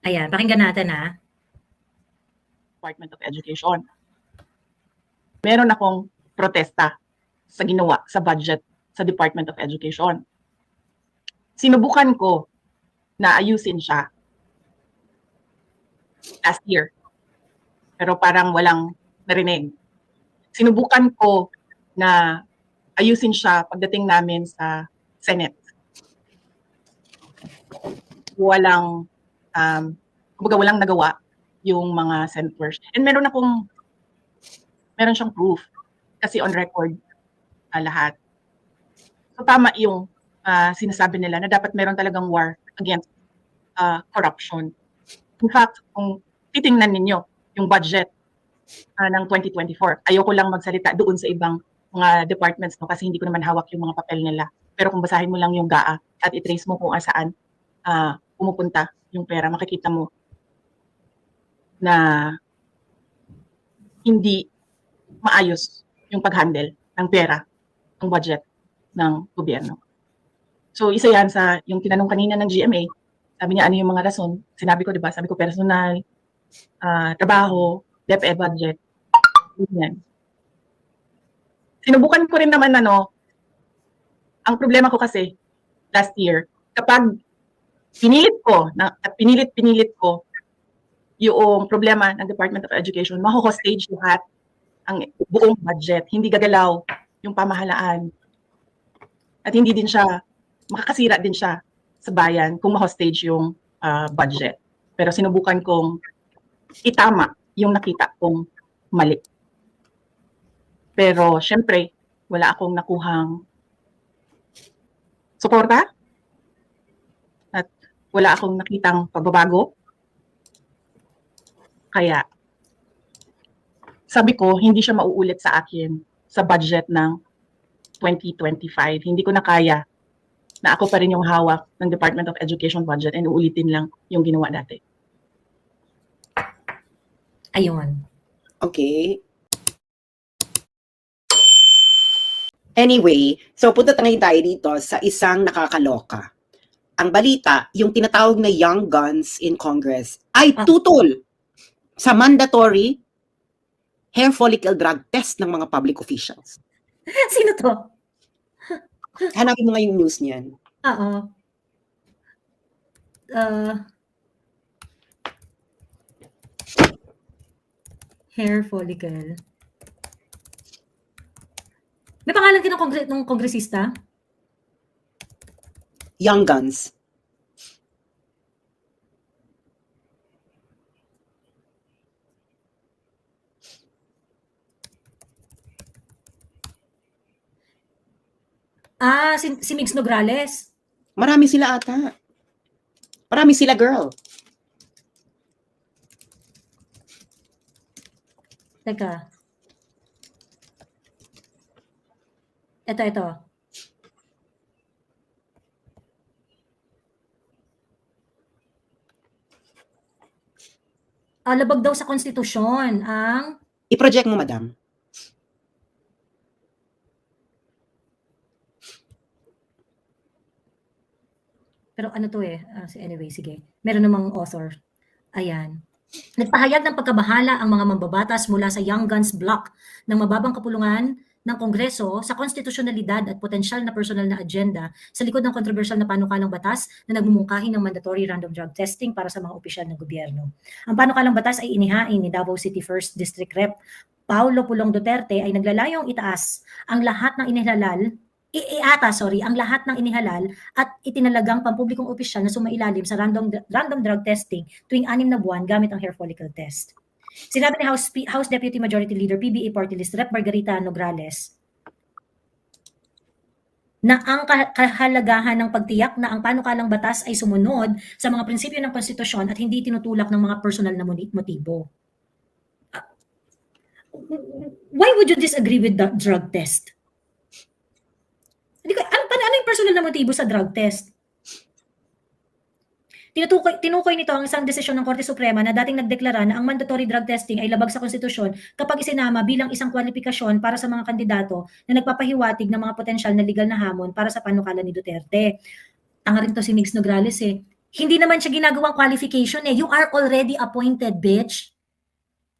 Ayan, pakinggan natin ha. Department of Education. Meron akong protesta sa ginawa sa budget sa Department of Education. Sinubukan ko na ayusin siya last year, pero parang walang narinig. Sinubukan ko na ayusin siya pagdating namin sa Senate. Walang nagawa yung mga senators. And meron siyang proof kasi on record lahat. So tama yung sinasabi nila na dapat meron talagang war against corruption. In fact, kung titingnan ninyo yung budget ng 2024, ayoko lang magsalita doon sa ibang mga departments no, kasi hindi ko naman hawak yung mga papel nila. Pero kung basahin mo lang yung GAA at i-trace mo kung saan pumupunta yung pera, makikita mo na hindi maayos yung pag-handle ng pera, ng budget ng gobyerno. So isa yan sa yung tinanong kanina ng GMA, sabi niya ano yung mga rason, sinabi ko, diba, sabi ko personal, trabaho, DepEd budget, ganyan. Sinubukan ko rin naman ang problema ko kasi last year, kapag pinilit ko yung problema ng Department of Education, maho-hostage lahat ang buong budget, hindi gagalaw yung pamahalaan. At hindi din siya, makakasira din siya sa bayan kung ma-hostage yung budget. Pero sinubukan kong itama yung nakita kong mali. Pero syempre, wala akong nakuhang suporta at wala akong nakitang pagbabago. Kaya sabi ko, hindi siya mauulit sa akin sa budget ng 2025. Hindi ko na kaya na ako pa rin yung hawak ng Department of Education budget and uulitin lang yung ginawa dati. Ayun. Okay. Anyway, so punta tayo dito sa isang nakakaloka. Ang balita, yung tinatawag na Young Guns in Congress ay tutol sa mandatory hair follicle drug test ng mga public officials. Sino to? Hanapin mo nga yung news niyan. Oo. Hair follicle. May pangalan din ng kongresista? Young Guns. Si Migs Nograles. Marami sila ata. Marami sila, girl. Teka. Ito. Labag daw sa konstitusyon ang... I-project mo, madam. Pero ano to anyway, sige. Meron namang author. Ayan. Nagpahayag ng pagkabahala ang mga mambabatas mula sa Young Guns Block ng mababang kapulungan ng Kongreso sa konstitusyonalidad at potensyal na personal na agenda sa likod ng kontrobersyal na panukalang batas na nagmumungkahi ng mandatory random drug testing para sa mga opisyal ng gobyerno. Ang panukalang batas ay inihain ni Davao City 1st District Rep. Paulo Pulong Duterte ay naglalayong itaas ang lahat ng ang lahat ng inihalal at itinalagang pampublikong opisyal na sumailalim sa random drug testing tuwing 6 na buwan gamit ang hair follicle test. Sinabi ni House Deputy Majority Leader PBA Party List Rep. Margarita Nograles na ang kahalagahan ng pagtiyak na ang panukalang batas ay sumunod sa mga prinsipyo ng konstitusyon at hindi tinutulak ng mga personal na motibo. Why would you disagree with the drug test? Ano yung personal na motibo sa drug test? Tinukoy nito ang isang desisyon ng Korte Suprema na dating nagdeklara na ang mandatory drug testing ay labag sa konstitusyon kapag isinama bilang isang kwalifikasyon para sa mga kandidato na nagpapahiwatig ng mga potensyal na legal na hamon para sa panukala ni Duterte. Tanga rin to si Migs Nograles Hindi naman siya ginagawang qualification eh. You are already appointed, bitch.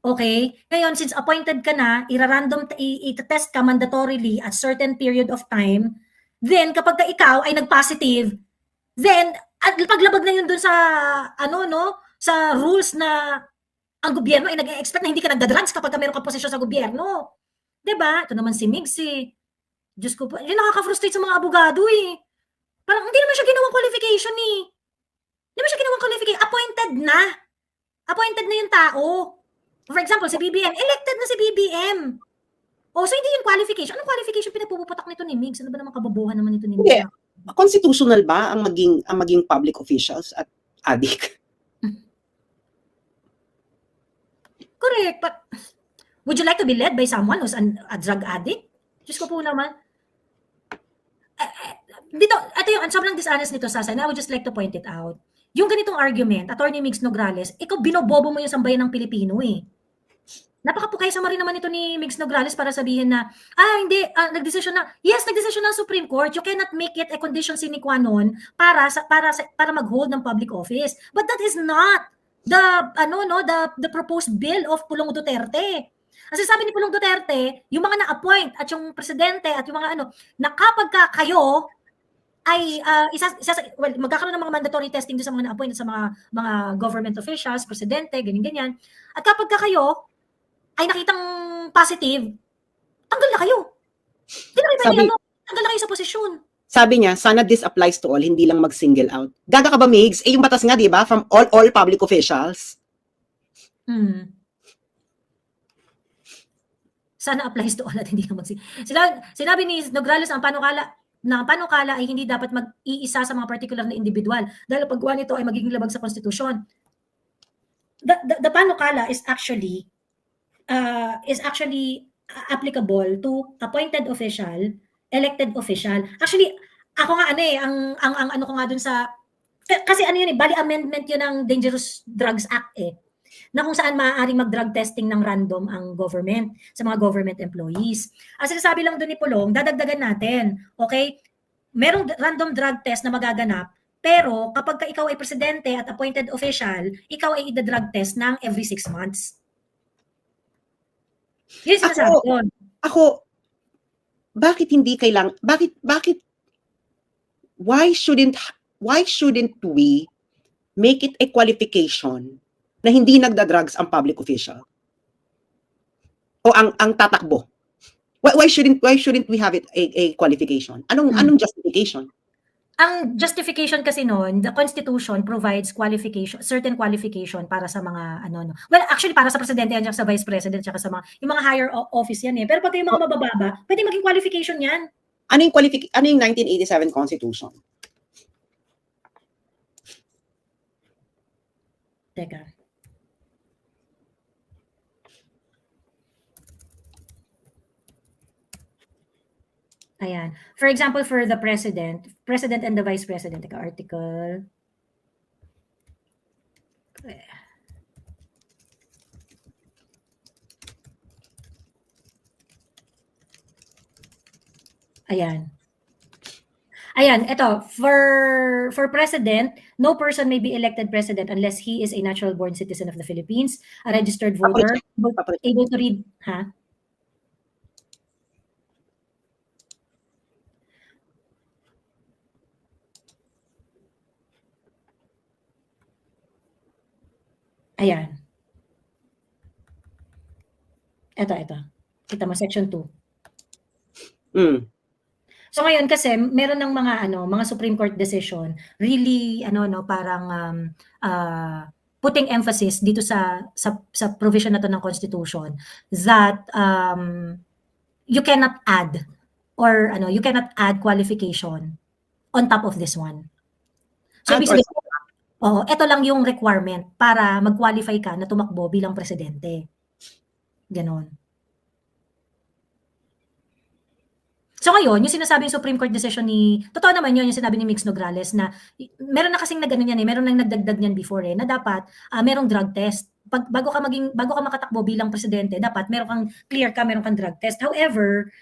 Okay? Ngayon, since appointed ka na, i-test ka mandatorily at certain period of time, then kapag ka ikaw ay nag-positive, then at paglabag na yun dun sa sa rules na ang gobyerno ay nag-expect na hindi ka nagda-drugs kapag ka meron ka posisyon sa gobyerno. 'Di ba? Ito naman si Migs eh. Diyos ko po, yun nakaka-frustrate sa mga abogado eh. Parang hindi naman siya ginawang qualification eh. Hindi naman siya ginawang qualification. Appointed na. Appointed na yung tao. For example, si BBM, elected na si BBM. So hindi yung qualification. Anong qualification pinagpuputak nito ni Migs? Ano ba naman kababuhan naman ito ni Migs? Hindi. Constitutional ba ang maging public officials at addict? Correct. But would you like to be led by someone who's a drug addict? Diyos ko po naman. Ito yung sobrang dishonest nito, Sasa, and I would just like to point it out. Yung ganitong argument, Attorney Migs Nograles, ikaw binobobo mo yung sambayan ng Pilipino eh. Napakapukay sama rin naman ito ni Migs Nograles para sabihin na, hindi, nagdesisyon na, yes, nagdesisyon na ang Supreme Court, you cannot make it a condition sine qua non para mag-hold ng public office. But that is not the proposed bill of Pulong Duterte. Kasi sabi ni Pulong Duterte, yung mga na-appoint at yung presidente at yung mga na kapag kayo ay magkakaroon ng mga mandatory testing doon sa mga na-appoint at sa mga government officials, presidente, ganyan-ganyan. At kapag kayo ay nakitang positive, tanggal na kayo. Hindi na kayo pwede tanggal na kayo sa posisyon. Sabi niya, sana this applies to all, hindi lang mag-single out. Gaga ka ba, Migs? Yung batas nga, di ba? From all public officials. Sana applies to all at hindi lang sinabi ni Nograles ang panukala ay hindi dapat mag-iisa sa mga particular na individual dahil paggawa nito ay magiging labag sa konstitusyon. The panukala is actually applicable to appointed official, elected official. Actually, ako nga ang ano ko nga dun sa kasi yun bali amendment yun ng Dangerous Drugs Act na kung saan maaaring mag-drug testing ng random ang government sa mga government employees. Ang sinasabi lang doon ni Pulong, dadagdagan natin, okay? Merong random drug test na magaganap, pero kapag ikaw ay presidente at appointed official, ikaw ay ida-drug test ng every 6 months. Yun sinasabi doon. Ako, bakit hindi kailang, why shouldn't we make it a qualification na hindi nagda-drugs ang public official? O ang tatakbo? Why shouldn't we have it a qualification? Anong justification? Ang justification kasi noon, the Constitution provides certain qualification para sa mga Well, actually para sa presidente yan, sa vice president, tsaka sa yung mga higher office yan pero pag yung mga mabababa, pwede maging qualification yan. Ano yung 1987 Constitution? Teka. Ayan. For example, for the president and the vice president, article. Ayan. Ito, for president, no person may be elected president unless he is a natural born citizen of the Philippines, a registered voter, able to read, Ayan. Ito. Kita mo, section 2. So ngayon kasi meron ng mga Supreme Court decision really parang putting emphasis dito sa provision na to ng Constitution that you cannot add you cannot add qualification on top of this one. So ito lang yung requirement para mag-qualify ka na tumakbo bilang presidente. Ganon. So ngayon, yung sinasabing Supreme Court decision totoo naman yun, yung sinabi ni Migs Nograles na meron na kasing meron nang nagdagdag niyan before na dapat merong drug test. Bago ka makatakbo bilang presidente, dapat meron kang drug test. However,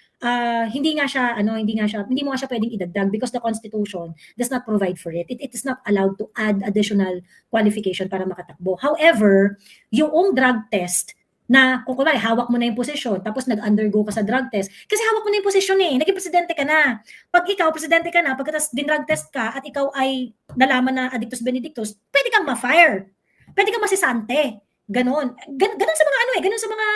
hindi mo nga siya pwedeng idagdag because the Constitution does not provide for it. It is not allowed to add additional qualification para makatakbo. However, yung drug test na kung kunwari hawak mo na yung posisyon tapos nag-undergo ka sa drug test kasi hawak mo na yung posisyon naging presidente ka na. Pag ikaw presidente ka na, pagkatapos din drug test ka at ikaw ay nalaman na addictus benedictus, pwede kang ma-fire. Pwede kang masisante. Ganon sa mga ganon sa mga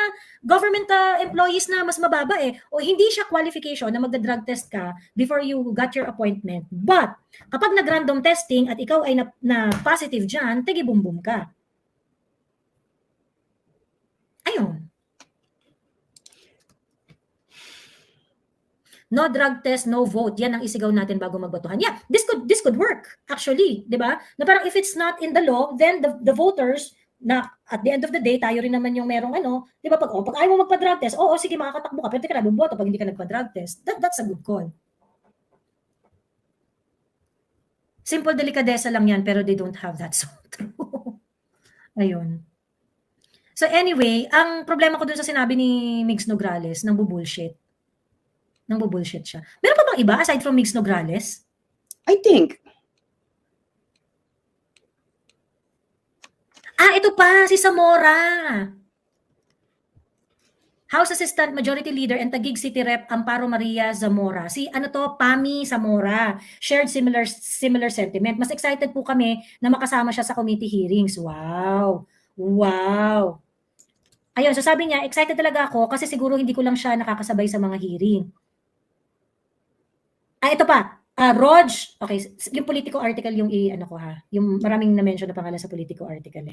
government employees na mas mababa o hindi siya qualification na magda-drug test ka before you got your appointment. But kapag nag-random testing at ikaw ay na positive diyan, tigi bum ka. Ayun. No drug test, no vote. Yan ang isigaw natin bago magbotohan. Yeah, this could work actually, 'di ba? Na parang if it's not in the law, then the voters na at the end of the day, tayo rin naman yung merong 'di ba? Pag ayaw mo magpa-drug test, sige makakatakbo ka, pero teka na bumoto pag hindi ka nagpa-drug test. That's a good call. Simple delikadesa lang yan, pero they don't have that. So true. Ayun. So anyway, ang problema ko dun sa sinabi ni Migs Nograles, nang bubullshit siya. Meron pa bang iba aside from Migs Nograles? I think. Ito pa, si Zamora. House Assistant Majority Leader and Taguig City Rep Amparo Maria Zamora. Si Pami Zamora. Shared similar sentiment. Mas excited po kami na makasama siya sa committee hearings. Wow. Ayun, so sabi niya, excited talaga ako kasi siguro hindi ko lang siya nakakasabay sa mga hearing. Ito pa. Rog, okay, yung Politico article yung yung maraming na-mention na pangalan sa Politico article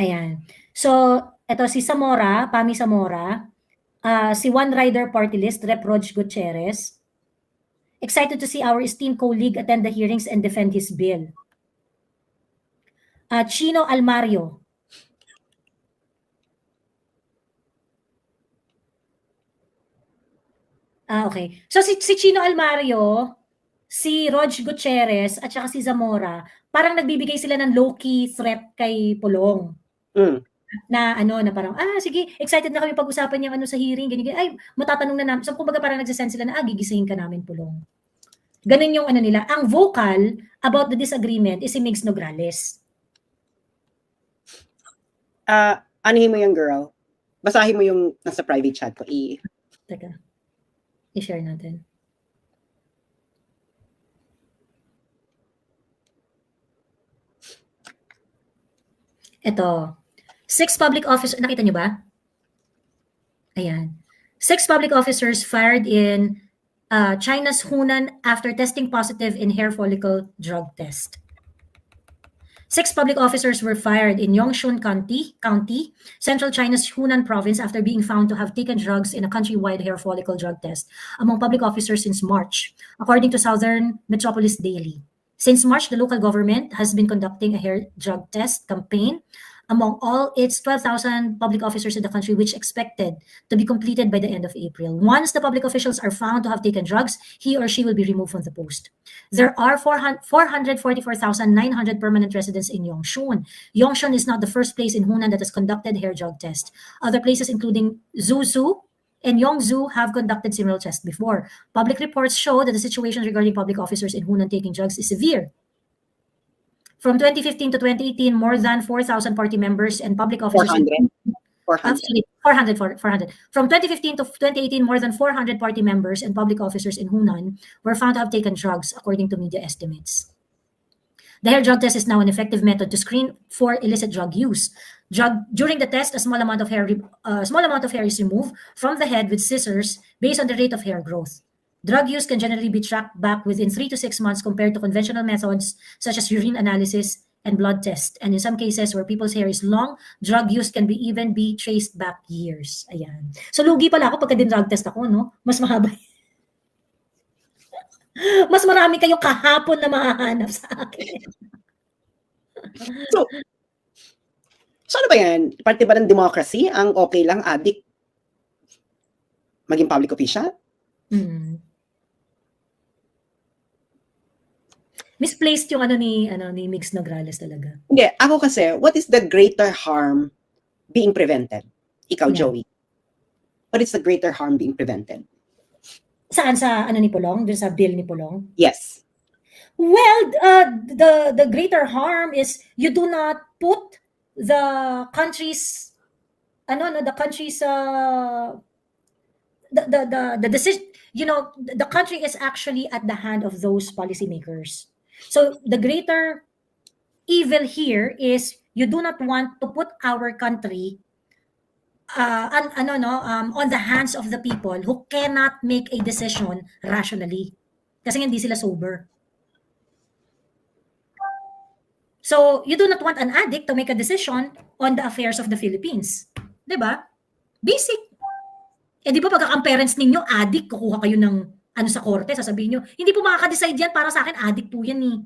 Ayan. So, ito si Zamora, Pami Zamora, si One Rider Party List, Rep. Rog Gutierrez. Excited to see our esteemed colleague attend the hearings and defend his bill. Chino Almario. Okay. So si Chino Almario, si Rog Gutierrez at saka si Zamora, parang nagbibigay sila ng low-key threat kay Pulong. Na parang sige, excited na kami pag-usapan yung sa hearing, ganyan. Ay, matatanong na namin. So kumbaga parang nagsasend sila na gigisingin ka namin, Pulong. Ganun yung nila. Ang vocal about the disagreement is si Migs Nograles. Anuhin mo yung girl. Basahin mo yung nasa private chat ko. Teka. I-share natin. Ito. 6 public officers, nakita niyo ba? Ayan. 6 public officers fired in China's Hunan after testing positive in hair follicle drug test. 6 public officers were fired in Yongshun County, Central China's Hunan province after being found to have taken drugs in a countrywide hair follicle drug test among public officers since March, according to Southern Metropolis Daily. Since March, the local government has been conducting a hair drug test campaign among all its 12,000 public officers in the country, which expected to be completed by the end of April. Once the public officials are found to have taken drugs, he or she will be removed from the post. There are 444,900 permanent residents in Yongshun. Yongshun is not the first place in Hunan that has conducted hair drug tests. Other places, including Zuzhou and Yongzhou, have conducted similar tests before. Public reports show that the situation regarding public officers in Hunan taking drugs is severe. From 2015 to 2018, more than 4,000 party members and public officers. 400. From 2015 to 2018, more than 400 party members and public officers in Hunan were found to have taken drugs, according to media estimates. The hair drug test is now an effective method to screen for illicit drug use. During the test, a small amount of hair is removed from the head with scissors based on the rate of hair growth. Drug use can generally be tracked back within 3 to 6 months compared to conventional methods such as urine analysis and blood test. And in some cases where people's hair is long, drug use can even be traced back years. Ayan. So lugi pala ako pagka din-drug test ako, no? Mas mahaba. Mas marami kayong kahapon na mahahanap sa akin. So ano ba yan? Parte ba ng democracy? Ang okay lang, adik, maging public official? Misplaced yung ni Mix Nograles talaga. Hindi, ako kasi, what is the greater harm being prevented? Ikaw, Yeah. Joey. What is the greater harm being prevented? Saan sa ni Pulong? Doon sa bill ni Pulong? Yes. Well, the greater harm is you do not put the country's the country's the decision, the country is actually at the hand of those policymakers. So the greater evil here is you do not want to put our country on the hands of the people who cannot make a decision rationally. Kasi hindi sila sober. So, you do not want an addict to make a decision on the affairs of the Philippines. 'Di ba? Basic. Di ba pagka ang parents ninyo addict, kukuha kayo ng sa korte, sasabihin nyo, hindi po makaka-decide yan, para sa akin, addict po yan eh.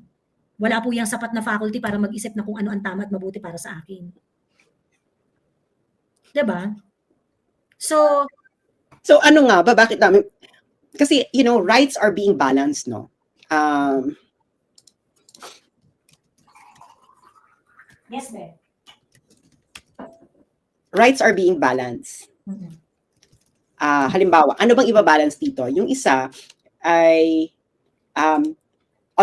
Wala po yung sapat na faculty para mag-isip na kung ano ang tama at mabuti para sa akin. 'Di ba? So ano nga ba, bakit namin, kasi, rights are being balanced, no? yes, be. Rights are being balanced. Mm-hmm. Halimbawa, ano bang ibabalance dito? Yung isa ay, on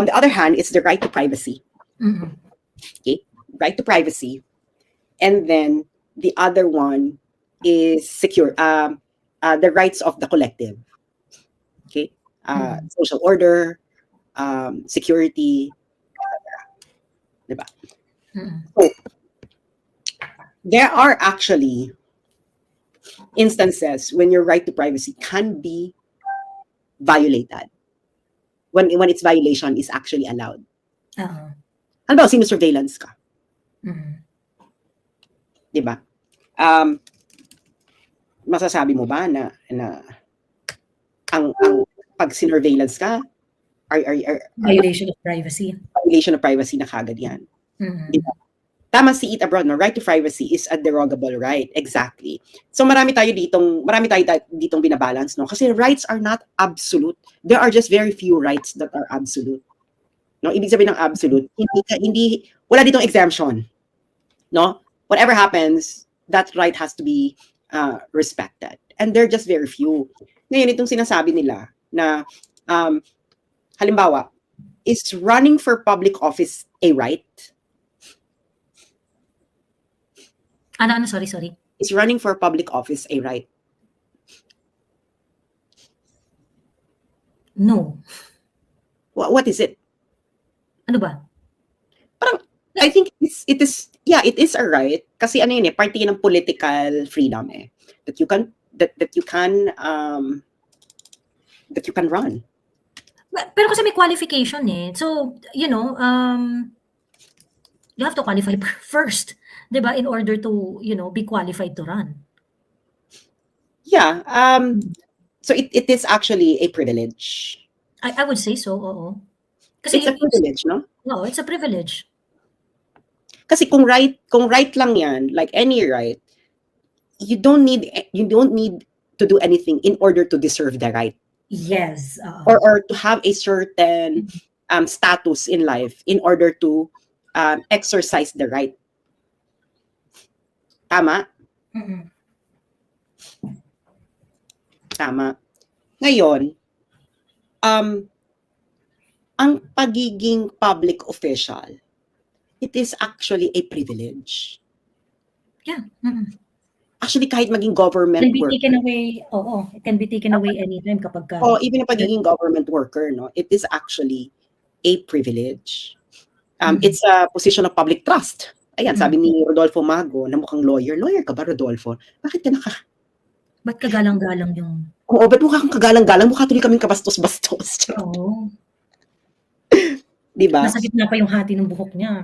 the other hand, it's the right to privacy. Mm-hmm. Okay? Right to privacy. And then, the other one is the rights of the collective. Okay? Social order, security, etc. Diba? So, there are actually instances when your right to privacy can be violated. When its violation is actually allowed. Ano ba, sino-surveillance ka? Diba? Masasabi mo ba na ang pag sinurveillance ka, violation of privacy. Violation of privacy na kagad yan. Diba? Tama si Eat Abroad, no? Right to privacy is a derogable right. Exactly. So marami tayo ditong binabalance, no? Kasi rights are not absolute. There are just very few rights that are absolute. No? Ibig sabihin ng absolute, wala ditong exemption. No? Whatever happens, that right has to be respected. And they're just very few. Ngayon, itong sinasabi nila na, halimbawa, is running for public office a right? Sorry. Is running for public office a right? No. What is it? Ano ba? Parang, I think it is a right. Kasi ano yun parte yun ng political freedom that you can run. Pero kasi may qualification So, you have to qualify first, 'di ba, in order to, be qualified to run. Yeah, so it is actually a privilege. I would say so, oo. Kasi it's a privilege, no? No, it's a privilege. Kasi kung right lang yan, like any right, you don't need to do anything in order to deserve the right. Yes. Or to have a certain status in life in order to exercise the right. Tama? Tama. Ngayon, ang pagiging public official, it is actually a privilege. Yeah. Actually, kahit maging government worker. worker. It can be taken away anytime kapag ka. Even ang pagiging government worker, no, it is actually a privilege. It's a position of public trust. Ayan, sabi ni Rodolfo Mago, na mukhang lawyer. Lawyer ka ba, Rodolfo? Bakit ka Ba't kagalang-galang yung... Oo, ba't mukha kang kagalang-galang? Mukha tuloy kaming kabastos-bastos. Oo. Diba? Nasa gitna pa yung hati ng buhok niya.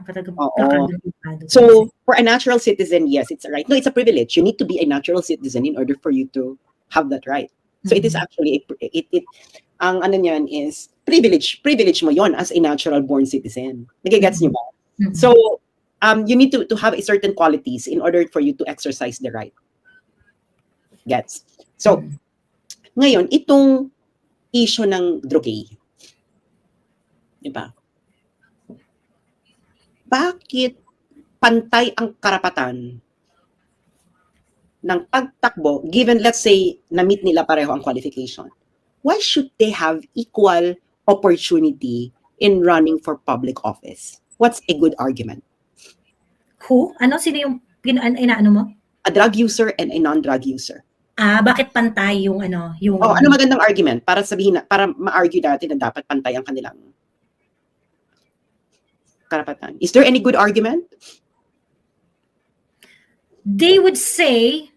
So, for a natural citizen, yes, it's a right. No, it's a privilege. You need to be a natural citizen in order for you to have that right. So it is actually, ang ano niyan is, privilege mo yon as a natural born citizen. Nagigets niyo ba? So, you need to have a certain qualities in order for you to exercise the right. Gets? So, ngayon, itong issue ng drogay. Diba? bakit pantay ang karapatan ng pagtakbo, given, let's say, na-meet nila pareho ang qualification? Why should they have equal opportunity in running for public office? What's a good argument? Who? Ano? Sino yung inaano mo? A drug user and a non-drug user. Bakit pantay yung yung Oh, ano magandang argument para sabihin na, para ma-argue natin na dapat pantay ang kanilang karapatan? Is there any good argument? They would say,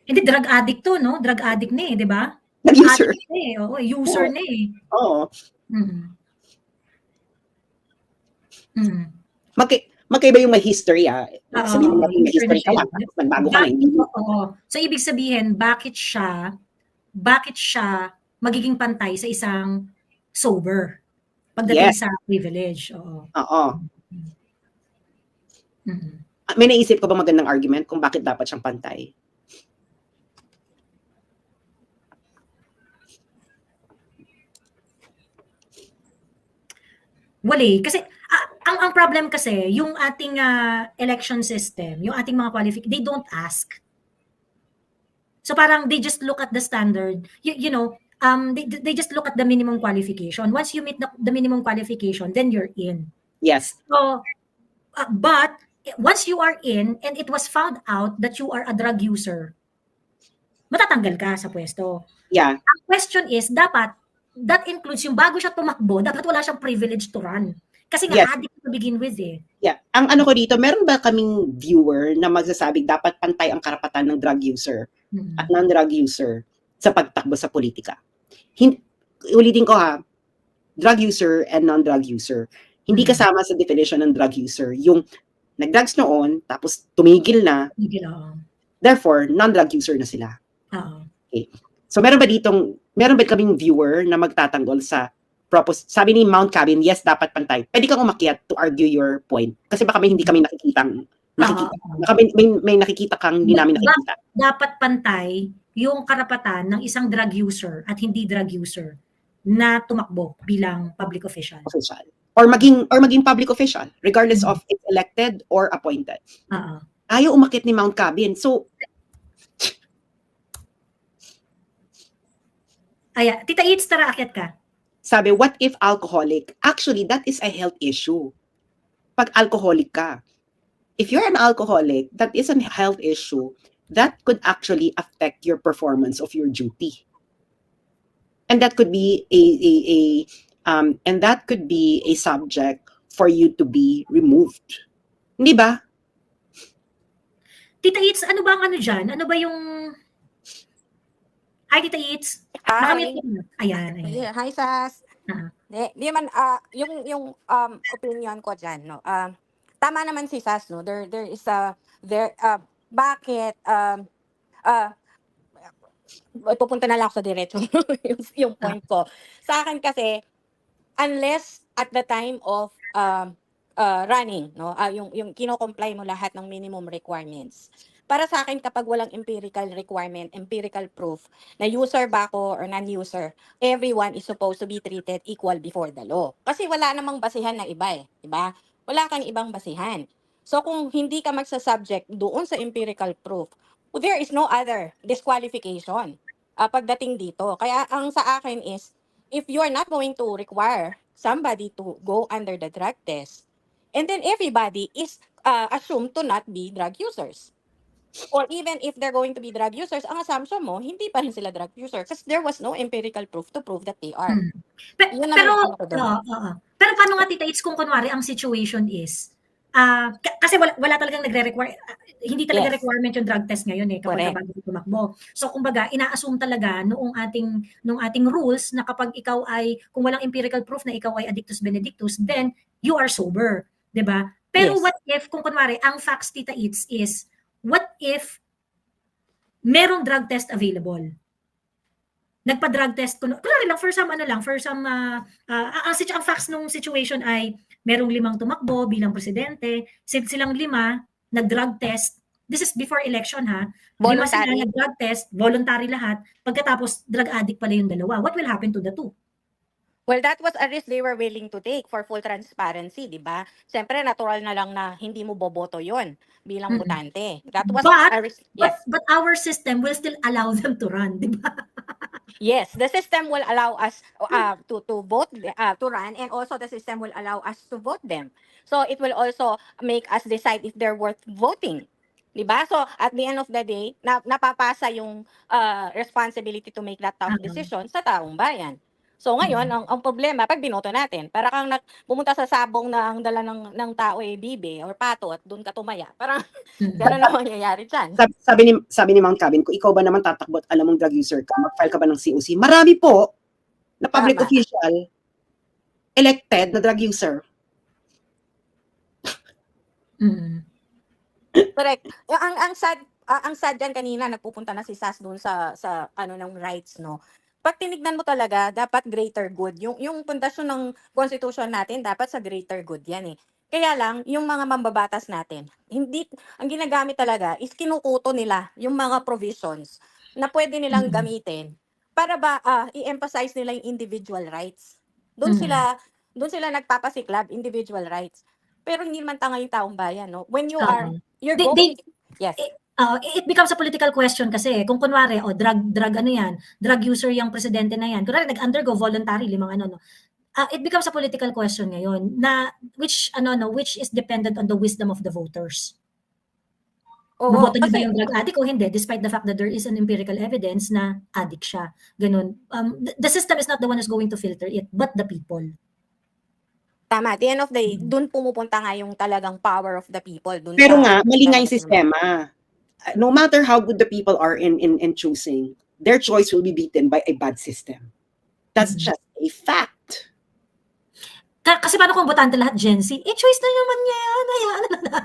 hindi, drug addict to, no? Drug addict na di ba? Drug user. Addict na oo, user na Oo. Mm. Magkaiba yung may history, sabihin natin may history history ka na lang, magbago ka na, hindi. Oo. So, ibig sabihin, bakit siya magiging pantay sa isang sober pagdating sa privilege? Oo. Oo. Mm-hmm. May naisip ko ba magandang argument kung bakit dapat siyang pantay? Wala kasi ang problem kasi yung ating election system, yung ating mga they don't ask. So parang they just look at the standard, you know, they just look at the minimum qualification. Once you meet the minimum qualification, then you're in. Yes. So but once you are in and it was found out that you are a drug user, matatanggal ka sa pwesto. Yeah. Ang question is, that includes yung bago siya tumakbo, dapat wala siyang privilege to run. Kasi nga, Yes. addict to begin with eh. Yeah. Ang ano ko dito, meron ba kaming viewer na magsasabing dapat pantay ang karapatan ng drug user at non-drug user sa pagtakbo sa politika? Ulitin ko drug user and non-drug user. Hindi kasama sa definition ng drug user yung nag-drugs noon, tapos tumigil na, therefore, non-drug user na sila. Okay. So meron ba kaming viewer na magtatanggol sa sabi ni Mount Cabin, yes, dapat pantay. Pwede kang umakyat to argue your point. Kasi baka hindi kami nakikita. Baka may nakikita kang hindi namin nakikita. Dapat pantay yung karapatan ng isang drug user at hindi drug user na tumakbo bilang public official. Or maging public official, regardless of if elected or appointed. Ayaw umakyat ni Mount Cabin. So, Tita Itz, tara, akyat ka. Sabi, what if alcoholic? Actually, that is a health issue. Pag alcoholic ka. If you're an alcoholic, that is a health issue that could actually affect your performance of your duty. And that could be a subject for you to be removed. Hindi ba? Tita Itz, ano ba ang dyan? Ano ba yung... Hi, Tita Itz. Hi. Ayan. Hi, Sas. Di man, yung opinion ko dyan, no? Tama naman si Sas, no? There is bakit, pupunta na lang ako sa diretso yung point ko. Sa akin kasi, unless at the time of running, no? Yung kino-comply mo lahat ng minimum requirements. Para sa akin, kapag walang empirical requirement, empirical proof na user ba ako or non-user, everyone is supposed to be treated equal before the law. Kasi wala namang basihan na iba diba? Wala kang ibang basihan. So kung hindi ka magsasubject doon sa empirical proof, there is no other disqualification pagdating dito. Kaya ang sa akin is, if you are not going to require somebody to go under the drug test, and then everybody is assumed to not be drug users. Or even if they're going to be drug users, ang assumption mo, hindi pa rin sila drug user because there was no empirical proof to prove that they are. Pero paano nga, Tita Itz, kung kunwari ang situation is, kasi wala talagang nagre-require, hindi talaga requirement yung drug test ngayon kapag bago tumakbo. So kumbaga, ina-assume talaga noong ating rules na kapag ikaw kung walang empirical proof na ikaw ay addictus benedictus, then you are sober, 'di ba? Pero what if, kung kunwari, ang facts, Tita Itz, is, what if merong drug test available? Nagpa-drug test, kunwari lang, for some, ang facts nung situation ay merong 5 tumakbo bilang presidente, silang 5, nag-drug test, this is before election 5 sila nag-drug test, voluntary lahat, pagkatapos drug addict pala yung 2. What will happen to the 2? Well, that was a risk they were willing to take for full transparency, di ba? Siyempre, natural na lang na hindi mo boboto yon bilang Mm. botante. That was But a risk. but Yes. but our system will still allow them to run, di ba? Yes, the system will allow us to vote to run, and also the system will allow us to vote them. So it will also make us decide if they're worth voting. 'Di ba? So at the end of the day, napapasa yung responsibility to make that tough Oo. decision sa taong bayan. So ngayon, ang problema pag binoto natin, para kang pumunta sa sabong na ang dala ng tao ay bibe or pato at doon ka tumaya. Parang Mm. gano'n ang mangyayari diyan. Sabi ni Mount Cabin, kung ikaw ba naman tatakbo at alam mong drug user ka, mag-file ka ba ng COC? Marami po na public Tama. official elected na drug user. Mm. Correct. Ang sad diyan kanina nagpupunta na si Sas doon sa ano ng rights, no. Pag tinignan mo talaga, dapat greater good. Yung pundasyon ng constitution natin dapat sa greater good 'yan eh. Kaya lang yung mga mambabatas natin, hindi ang ginagamit talaga is kinukuto nila yung mga provisions na pwede nilang Mm. gamitin para ba i-emphasize nila yung individual rights. Mm. Doon sila nagpapasiklab individual rights. Pero hindi naman tanga yung taong bayan, no. When you are Oo. you're They- going yes. It becomes a political question kasi kung kunwari drug ano yan, drug user yung presidente na yan. Kunwari nag-undergo voluntarily mga ano no. It becomes a political question ngayon na which is dependent on the wisdom of the voters. Oo, Boboto niyo ba kasi yung drug addict o hindi despite the fact that there is an empirical evidence na addict siya. Ganun. The system is not the one who's going to filter it but the people. tama, at the end of the day, Mm. doon pumupunta nga yung talagang power of the people. Dun Pero sa, nga, mali nga yung sa- sistema. No matter how good the people are in choosing, their choice will be beaten by a bad system. That's Mhm. just a fact. Kasi paano kung botante lahat Gen Z? Choice na naman niya yan. Hayaan na.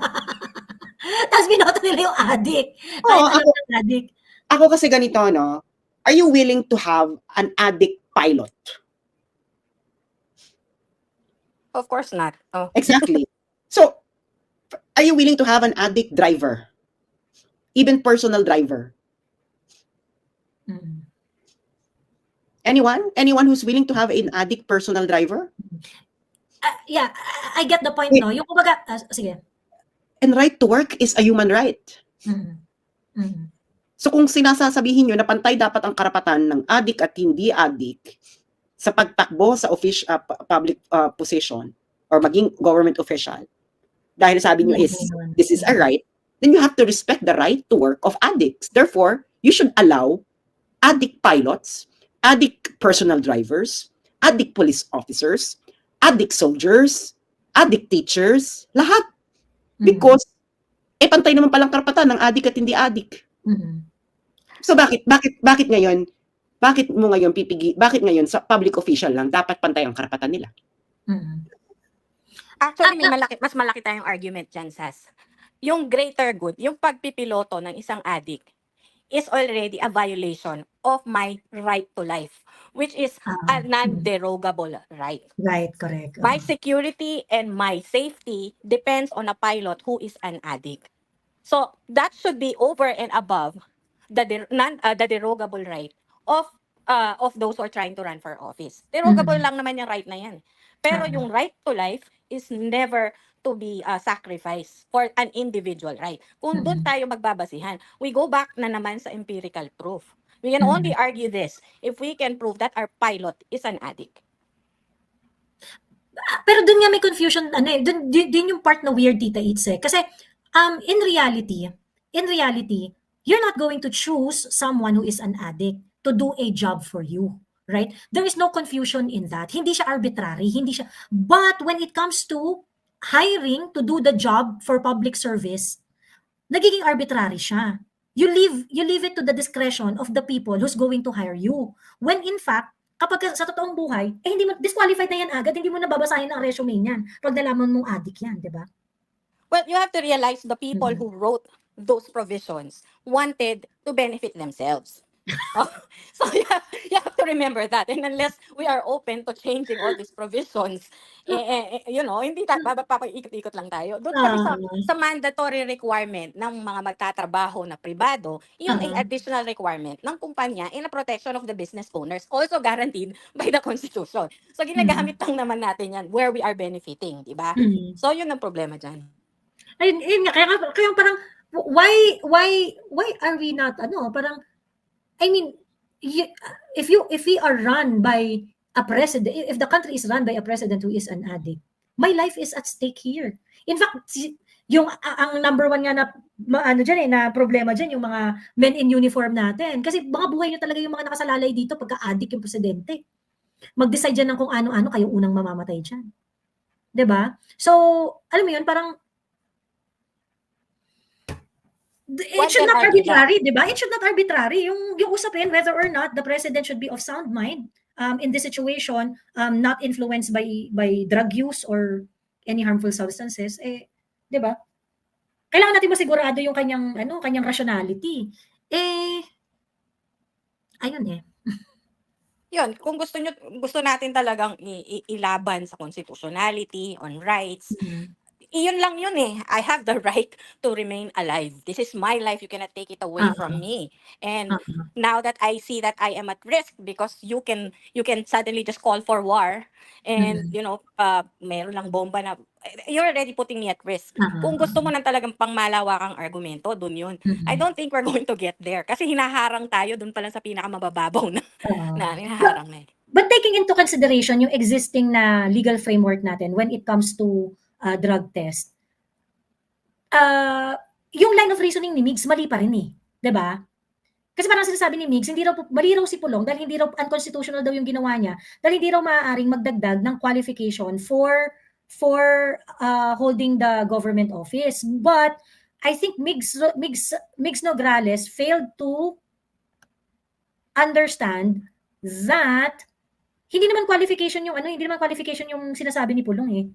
Tapos binoto nila yung addict. Kahit Oo, alam ng addict. Ako kasi ganito, no? Are you willing to have an addict pilot? Of course not. Oh. Exactly. So, are you willing to have an addict driver? Even personal driver? Mm. Anyone? Anyone who's willing to have an addict personal driver? Yeah, I get the point, no? Yung kumbaga, sige. And right to work is a human right. Mm. Mm. So kung sinasasabihin nyo na pantay dapat ang karapatan ng addict at hindi addict sa pagtakbo sa public position or maging government official, dahil sabi nyo is this is a right, then you have to respect the right to work of addicts. Therefore, you should allow addict pilots, addict personal drivers, addict police officers, addict soldiers, addict teachers, lahat. Because, pantay naman palang karapatan ng addict at hindi addict. Mm. So bakit ngayon bakit ngayon sa public official lang dapat pantay ang karapatan nila? Mm. Actually, mas malaki tayong argument dyan, Sas. Yung greater good, yung pagpipiloto ng isang addict is already a violation of my right to life, which is a non-derogable right. Right, correct. My security and my safety depends on a pilot who is an addict. So that should be over and above the derogable right of those who are trying to run for office. Derogable lang naman yung right na yan. Pero yung right to life is never to be sacrificed for an individual right. Kung doon tayo magbabasihan, we go back na naman sa empirical proof. We can only argue this if we can prove that our pilot is an addict. Pero dun nga may confusion, dun yung part na weird, Tita Itz eh. Kasi, in reality, you're not going to choose someone who is an addict to do a job for you, right? There is no confusion in that. Hindi siya arbitrary, but when it comes to hiring to do the job for public service, nagiging arbitrary siya. You leave it to the discretion of the people who's going to hire you. When in fact, kapag sa totoong buhay, hindi mo, disqualified na yan agad, hindi mo nababasahin ang resume niyan pag nalaman mong addict yan, di ba? Well, you have to realize the people who wrote those provisions wanted to benefit themselves. Oh, so you have to remember that. And unless we are open to changing all these provisions, hindi papaikot-ikot lang tayo. Doon kasi Ah, sa mandatory requirement ng mga magtatrabaho na pribado, yun ay ah, additional requirement ng kumpanya in a protection of the business owners, also guaranteed by the Constitution. So ginagamit lang naman natin yan where we are benefiting, di ba? mm. So yun ang problema dyan. Ayun, yun nga, kaya parang, why are we not, parang, I mean, if we are run by a president, if the country is run by a president who is an addict, my life is at stake here. In fact, ang number one nga na na problema diyan yung mga men in uniform natin. Kasi mga buhay nyo talaga yung mga nakasalalay dito pagka addict yung presidente. Mag-decide diyan ng kung ano-ano, kayo unang mamamatay diyan. 'Di ba? So, alam mo yun, parang it should not arbitrary, di ba? It should not arbitrary. Yung usapin whether or not the president should be of sound mind in this situation, not influenced by drug use or any harmful substances, di ba? Kailangan natin masigurado yung kanyang rationality. Ayun Yun, kung gusto natin talagang ilaban sa constitutionality, on rights, iyon lang yun eh. I have the right to remain alive. This is my life. You cannot take it away from me. And now that I see that I am at risk because you can suddenly just call for war and meron lang bomba na you're already putting me at risk. Kung gusto mo ng talagang pangmalawakang argumento, dun yun. I don't think we're going to get there kasi hinaharang tayo dun pa lang sa pinakamabababaw na hinaharang na. But taking into consideration yung existing na legal framework natin when it comes to drug test, yung line of reasoning ni Migs mali pa rin eh. 'Di ba? Kasi parang sinasabi ni Migs, mali raw si Pulong dahil hindi raw unconstitutional daw yung ginawa niya, dahil hindi raw maaaring magdagdag ng qualification for holding the government office. But I think Migs Nograles failed to understand that hindi naman qualification yung sinasabi ni Pulong eh.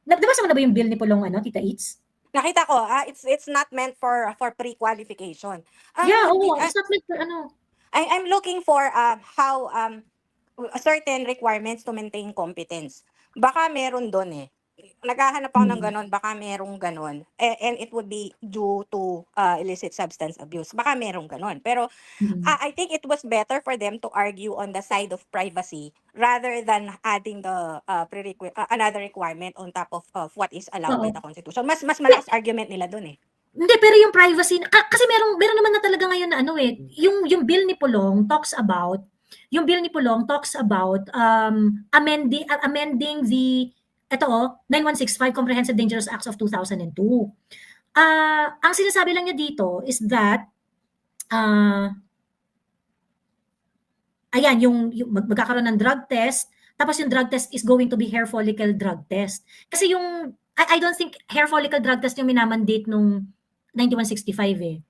Nabasa mo na ba yung bill ni Pulong, Tita Eats? Nakita ko, it's not meant for pre-qualification. It's not meant for I'm looking for how certain requirements to maintain competence. Baka meron doon eh. Naghahanap ako ng ganon, baka merong ganon. And it would be due to illicit substance abuse. Baka merong ganon. Pero I think it was better for them to argue on the side of privacy rather than adding the another requirement on top of what is allowed by the Constitution. Mas malakas argument nila dun eh. Hindi, pero yung privacy, kasi meron naman na talaga ngayon na yung bill ni Pulong talks about amending the 9165 Comprehensive Dangerous Acts of 2002. Ang sinasabi lang niya dito is that yung magkakaroon ng drug test, tapos yung drug test is going to be hair follicle drug test. Kasi I don't think hair follicle drug test yung minamandate nung 9165 eh.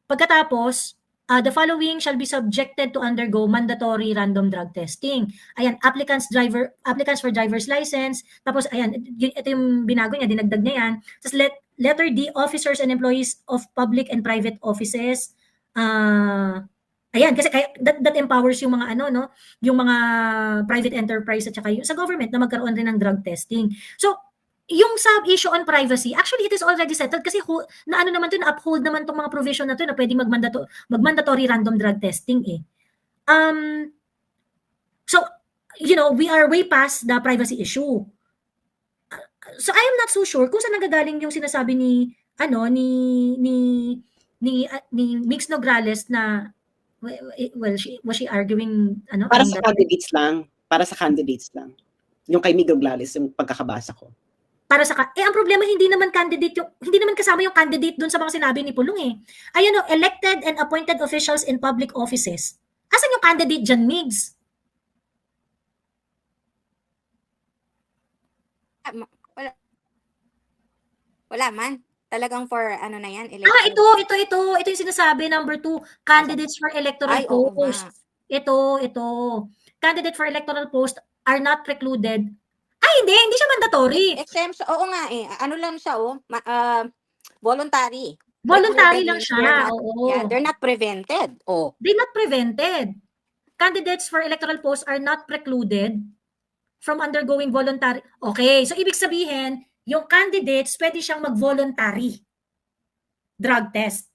Pagkatapos, the following shall be subjected to undergo mandatory random drug testing. Applicants for driver's license. Tapos, ito yung binago niya, dinagdag niya yan. Tapos, letter D, officers and employees of public and private offices. Kasi that empowers yung mga yung mga private enterprise at saka sa government na magkaroon rin ng drug testing. So, yung sub-issue on privacy, actually, it is already settled kasi na-uphold naman itong mga provision na to na pwedeng mag-mandatory random drug testing eh. So, we are way past the privacy issue. So, I am not so sure kung saan nagagaling yung sinasabi ni Migs Nograles na, was she arguing, Para sa candidates lang. Yung kay Mig Nograles, yung pagkakabasa ko. Ang problema hindi naman kasama yung candidate dun sa mga sinabi ni Pulong eh. Elected and appointed officials in public offices. Asan yung candidate dyan, Migs? Wala man. Talagang for na yan? Election. Ito yung sinasabi, number 2, candidates for electoral post. Ito. Candidate for electoral post are not precluded. Hindi siya mandatory. Exemption, oo nga eh. Ano lang siya voluntary. Voluntary lang They're siya. not, Oo. yeah, they're not prevented. Oh. They're not prevented. Candidates for electoral posts are not precluded from undergoing voluntary. Okay, so ibig sabihin, yung candidates pwede siyang mag-voluntary drug test.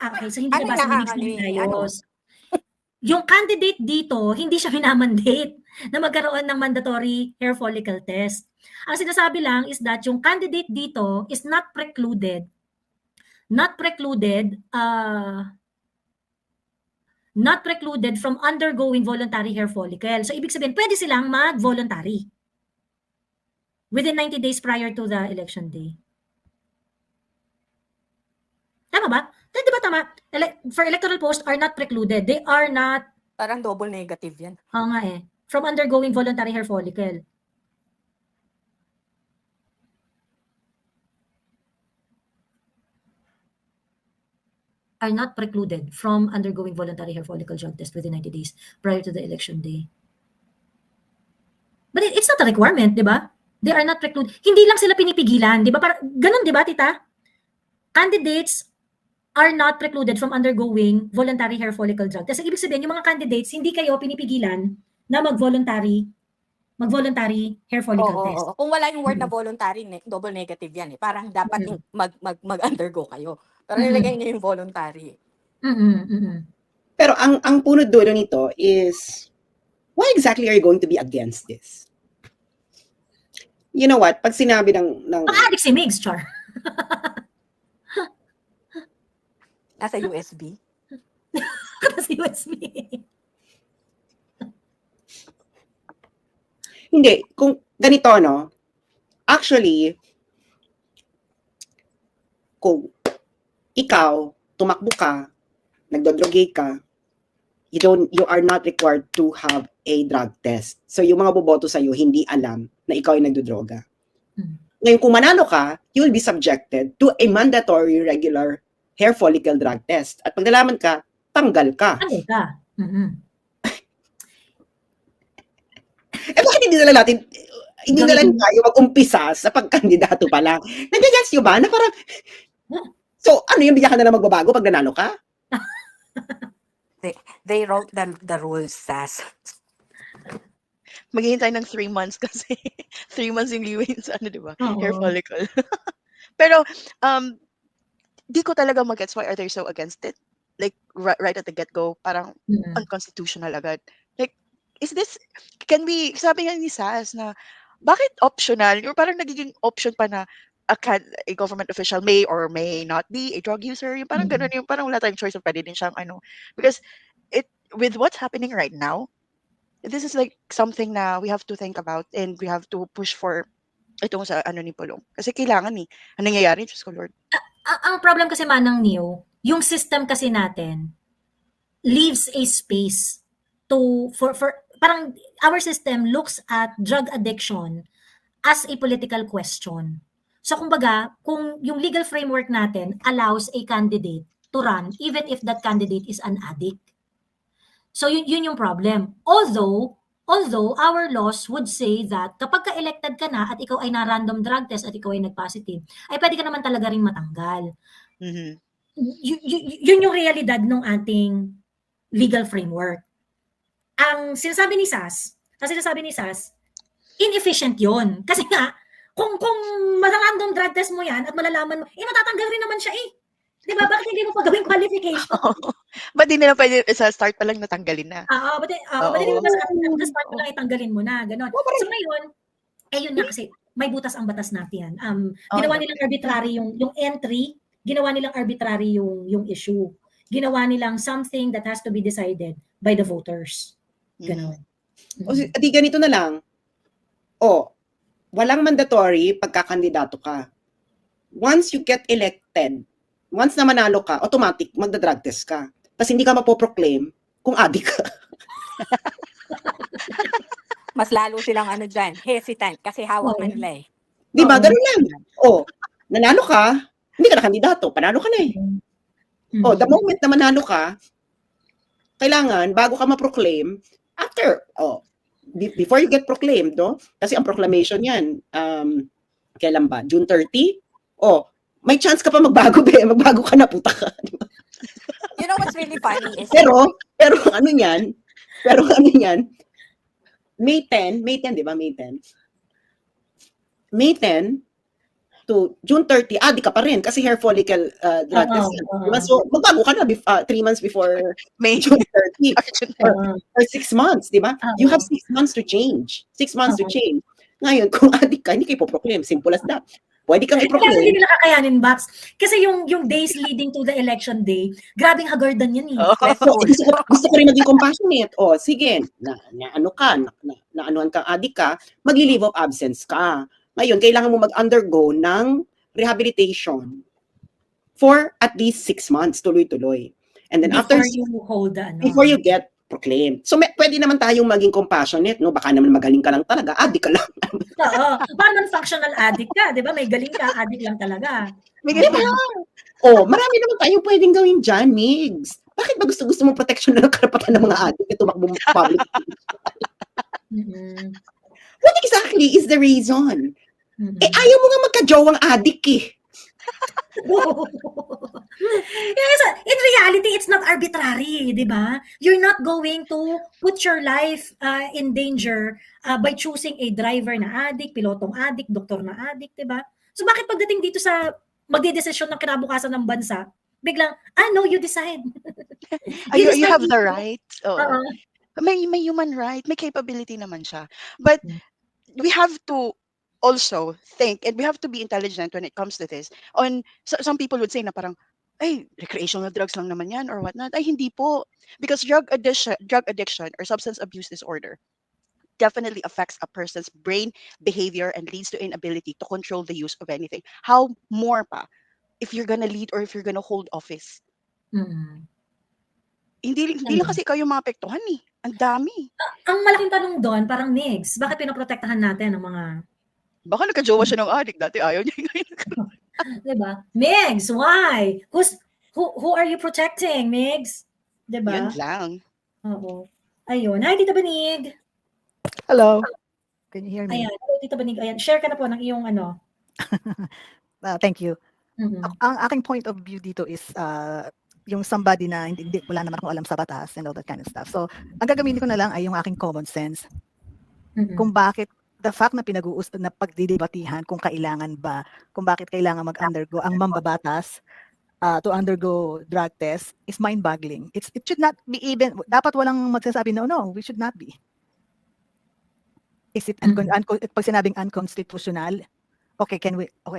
Okay, so hindi Ano nabasa ni Mix ng ayos. Yung candidate dito, hindi siya minamandate na magkaroon ng mandatory hair follicle test. Ang sinasabi lang is that yung candidate dito is not precluded from undergoing voluntary hair follicle. So, ibig sabihin, pwede silang mag-voluntary within 90 days prior to the election day. Tama ba? Di ba tama? For electoral posts are not precluded. They are not, Parang double negative yan. nga from undergoing voluntary hair follicle. Are not precluded from undergoing voluntary hair follicle drug test within 90 days prior to the election day. But it's not a requirement, di ba? They are not precluded. Hindi lang sila pinipigilan, di ba? Ganun, di ba, tita? Candidates are not precluded from undergoing voluntary hair follicle drug test. Ibig sabihin, yung mga candidates, hindi kayo pinipigilan na mag-voluntary hair follicle test. Oo. Kung wala yung word na voluntary, double negative yan eh. Parang dapat mag-undergo kayo. Pero nilagay niyo yung voluntary. Pero ang punot dulo nito is, why exactly are you going to be against this? You know what? Pag sinabi ng Addict si Migs, Char. Nasa USB. Nasa USB. Hindi, kung ganito, no? Actually, kung ikaw, tumakbo ka, nagdodrogate ka, you are not required to have a drug test. So, yung mga boboto sa'yo, hindi alam na ikaw ay nagdodroga. Ngayon, kung manalo ka, you will be subjected to a mandatory regular hair follicle drug test. At pag nalaman ka, tanggal ka. Tanggal ka. Bakit hindi na lang tayo mag-umpisa sa pagkandidato pa lang? Nag-guess nyo ba na parang, so ano yung bigyan ka na lang magbabago pag nanalo ka? They wrote the rules, Sas. Maghihintay ng 3 months kasi 3 months yung liwin sa di ba? Oo. Hair follicle. Pero, di ko talaga mag-gets why are they so against it? Like, right at the get-go, parang unconstitutional agad. Like, is this, sabi nga ni Sas na, bakit optional? Or parang nagiging option pa na a government official may or may not be a drug user. Yung parang ganun, yung parang wala tayong choice of pwede din siyang Because with what's happening right now, this is like something na we have to think about and we have to push for itong sa ni Pulong. Kasi kailangan ang nangyayari, Diyos ko Lord. Ang problem kasi Manang Neo, yung system kasi natin leaves a space for parang our system looks at drug addiction as a political question. So kumbaga, kung yung legal framework natin allows a candidate to run even if that candidate is an addict. So yun yung problem. Although our laws would say that kapag ka-elected ka na at ikaw ay na-random drug test at ikaw ay nag-positive, ay pwede ka naman talaga ring matanggal. Yun yung realidad ng ating legal framework. Ang sinasabi ni Sas, inefficient yun. Kasi nga, kung random drug test mo yan at malalaman mo, matatanggal rin naman siya eh. Di ba? Bakit hindi mo pa gawing qualification? Ba't di nila pwede sa start pa lang natanggalin na? Ba't hindi mo pa sa start pa lang itanggalin mo na, gano'n. So ngayon, yun nga kasi, may butas ang batas natin. Ginawa nilang arbitrary yung entry, ginawa nilang arbitrary yung issue. Ginawa nilang something that has to be decided by the voters. Gano'n. O di ganito na lang. Walang mandatory pagkakandidato ka. Once you get elected, once na manalo ka, automatic magda-drug test ka. Tapos hindi ka mapoproclaim kung addict ka. Mas lalo silang dyan, hesitant kasi hawak na nila eh. Di ba? Ganun lang. Nanalo ka, hindi ka na kandidato, panalo ka na eh. The moment na manalo ka, kailangan, bago ka ma-proclaim, before you get proclaimed, no? Kasi ang proclamation yan, kailan ba? June 30? may chance ka pa magbago, be. Magbago ka na, puta ka. Di ba? You know what's really funny is Pero ano yan? May 10, di ba? May 10 to June 30, di ka pa rin kasi hair follicle drug test. Diba? So, magbago ka na 3 months before May June 30 or 6 months, di ba? You have 6 months to change. 6 months to change. Ngayon, kung adik ka, hindi kayo po-proclaim. Simple as that. Pwede kang Kasi i-proclaim. hindi nila kakayanin, Bax. Kasi yung days leading to the election day, grabing hagardan yan eh. So, gusto ko rin maging compassionate. Sige, ano ka, anuhan kang adik ka, magli-leave of absence ka. Ngayon, kailangan mo mag-undergo ng rehabilitation for at least 6 months, tuloy-tuloy. And then Before after you hold the ano. before you get proclaimed. So, pwede naman tayong maging compassionate, no? Baka naman magaling ka lang talaga, adik ka lang. Oo. Parang functional addict ka, di ba? May galing ka, addict lang talaga. May ganun lang. Marami naman tayong pwedeng gawin dyan, Migs. Bakit ba gusto mo protection ng karapatan ng mga adik na tumakbo public? What exactly is the reason? Ayaw mo nga magka-jowang adik eh. In reality, it's not arbitrary, di ba? You're not going to put your life in danger by choosing a driver na addict, pilotong addict, doktor na addict, di ba? So bakit pagdating dito sa magdidesisyon ng kinabukasan ng bansa, biglang, no, you decide. You have the right. Oo. May human right, may capability naman siya. But we have to also think, and we have to be intelligent when it comes to this. Some people would say na parang, ay, recreational drugs lang naman yan or whatnot. Ay, hindi po. Because drug addiction or substance abuse disorder definitely affects a person's brain, behavior, and leads to inability to control the use of anything. How more pa if you're gonna lead or if you're gonna hold office? Hindi lang kasi ikaw yung mga apektuhan eh. Ang dami. Ang malaking tanong doon, parang Migs, bakit pinoprotektahan natin ang mga... Baka nagka-jowa siya ng addict. Dati ayaw niya. Diba? Migs, why? Who are you protecting, Migs? Diba? Yan lang. Oo. Ayun. Hi, Tita Banig. Hello. Can you hear me? Ayan. Hello, Tita Banig. Ayan. Share ka na po ng iyong ano. Thank you. Ang aking point of view dito is yung somebody na hindi wala naman akong alam sa batas and all that kind of stuff. So, ang gagamitin ko na lang ay yung aking common sense. Kung bakit the fact na na pagdidebatihan kung kailangan ba, kung bakit kailangan mag-undergo ang mambabatas to undergo drug test is mind-boggling. It should not be even, dapat walang magsasabi, no, we should not be. Is it, pag sinabing unconstitutional,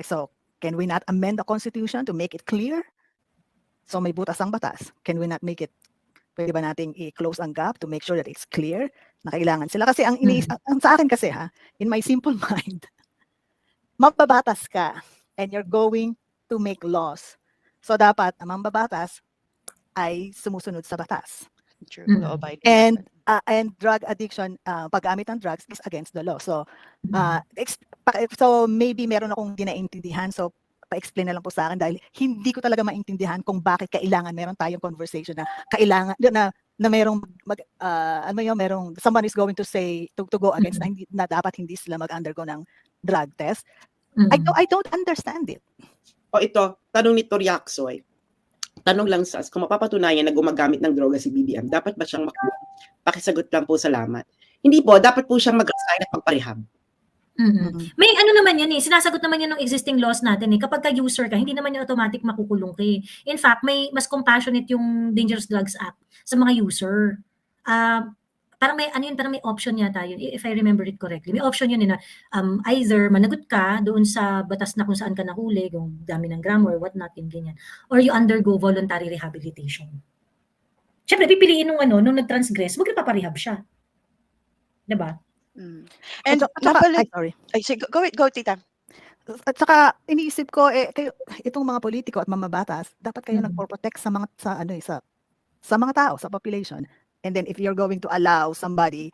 so can we not amend the Constitution to make it clear? So may butas ang batas. Can we not make it, pwede ba nating i-close ang gap to make sure that it's clear na kailangan sila? Kasi ang sa akin kasi in my simple mind, mambabatas ka and you're going to make laws. So dapat ang mambabatas ay sumusunod sa batas. True. And drug addiction, paggamit ng drugs is against the law. So so maybe meron akong dinaintindihan. So pa-explain na lang po sa akin dahil hindi ko talaga maintindihan kung bakit kailangan meron tayong conversation na kailangan na merong merong someone is going to say to go against na dapat hindi sila mag-undergo ng drug test. I don't understand it. Ito, tanong ni Toriaksoy. Tanong lang kung mapapatunayan na gumagamit ng droga si BBM, dapat ba siyang pakisagot lang po, salamat. Hindi po, dapat po siyang mag-assign at magparehab. May ano naman yan sinasagot naman yan ng existing laws natin kapag ka-user ka, hindi naman yung automatic makukulong ka In fact, may mas compassionate yung Dangerous Drugs Act sa mga user. Parang may parang may option yata yun, if I remember it correctly. May option yun na either managot ka doon sa batas na kung saan ka nahuli, yung dami ng gram or whatnot, yung ganyan. Or you undergo voluntary rehabilitation. Siyempre, pipiliin nung nag-transgress, magpaparehab siya. Diba? And sorry. Go, Tita. At saka iniisip ko kayo, itong mga politiko at mamabatas, dapat kayo nagpo-protect sa mga tao, sa population. And then if you're going to allow somebody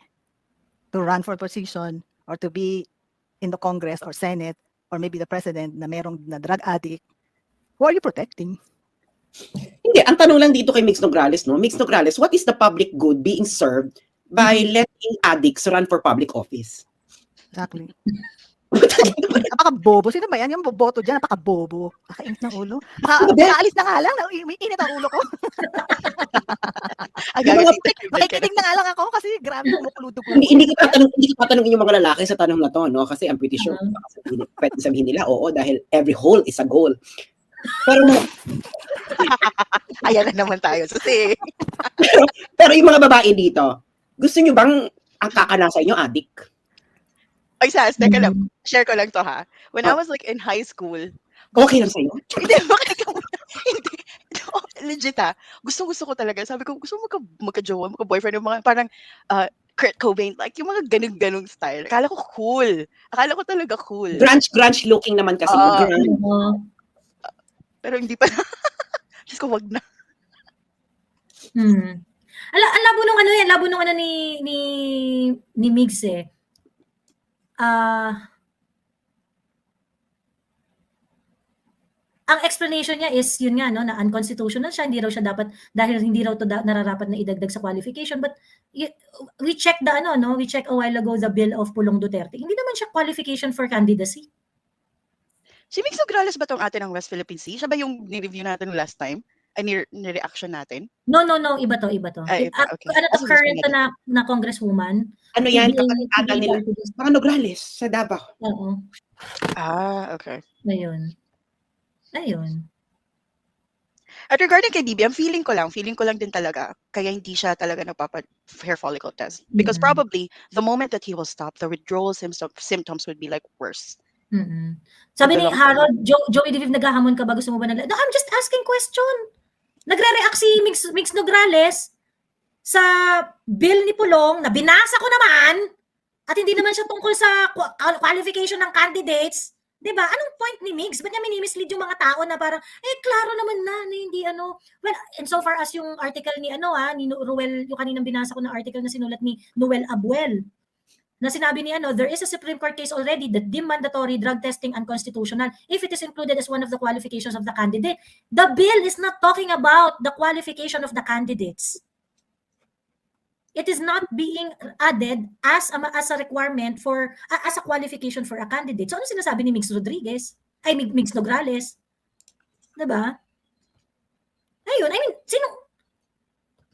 to run for position or to be in the Congress or Senate or maybe the president na merong na drug addict, who are you protecting? Hindi, ang tanong lang dito kay Mix Nograles, no? Mix Nograles, what is the public good being served by letting addicts run for public office? Exactly. What Napaka-bobo. Sino ba yan? Yung boboto dyan, napaka-bobo. Nakainis ng ulo. Nakaalis na nga lang. Umiinit ang ulo ko. Makikinig na nga lang ako kasi grabe kumukuludog ko. Hindi ko tatanungin yung mga lalaki sa tanong na to, no? Kasi I'm pretty sure pwede sabihin nila, oo, dahil every hole is a goal. Pero Ayan na naman tayo. pero yung mga babae dito, gusto nyo bang ang kakanasa inyo adik? Ay, Sas, teka lang. Share ko lang to, ha? When I was like in high school, Okay lang sa'yo? hindi, hindi. No, legit, ha? Gusto ko talaga. Sabi ko, gusto mo magka-jowa, magka-boyfriend, yung mga parang Kurt Cobain, like yung mga ganung-ganung style. Akala ko cool. Akala ko talaga cool. Grunge looking naman kasi. Pero hindi pa. Diyos ko, wag na. Ang labo nung ano ni Migs eh. Ang explanation niya is yun nga, no, na unconstitutional siya, hindi raw siya dapat, dahil hindi raw to nararapat na idagdag sa qualification. But we checked we checked a while ago the bill of Pulong Duterte. Hindi naman siya qualification for candidacy. Si Mix Nograles ba tong atin ng West Philippine Sea? Siya ba yung ni-review natin last time? Ay, ni-reaction natin? No, iba to. Ay, okay. Ano to, current na congresswoman. Ano yan? Kapag nila. Mga Nograles sa Davao. Oo. Okay. Ayun. At regarding kay Bibi, feeling ko lang din talaga, kaya hindi siya talaga nagpapa-hair follicle test. Because probably, the moment that he will stop, the withdrawal symptoms would be like worse. Sabi ni Harold, Joey Diviv, naghahamon ka ba? Gusto mo ba No, I'm just asking question. Nagre-react si Mix Nograles sa bill ni Pulong na binasa ko naman at hindi naman siya tungkol sa qualification ng candidates. Diba? Anong point ni Migs? Ba't niya minimislead yung mga tao na parang, klaro naman na hindi Well, and so far as yung article ni ni Ruel, yung kaninang binasa ko na article na sinulat ni Noel Abuel, na sinabi ni there is a Supreme Court case already that deemed mandatory drug testing unconstitutional if it is included as one of the qualifications of the candidate. The bill is not talking about the qualification of the candidates. It is not being added as a requirement for as a qualification for a candidate. So ano sinasabi ni Migs Nograles? 'Di ba? Ayun, I mean,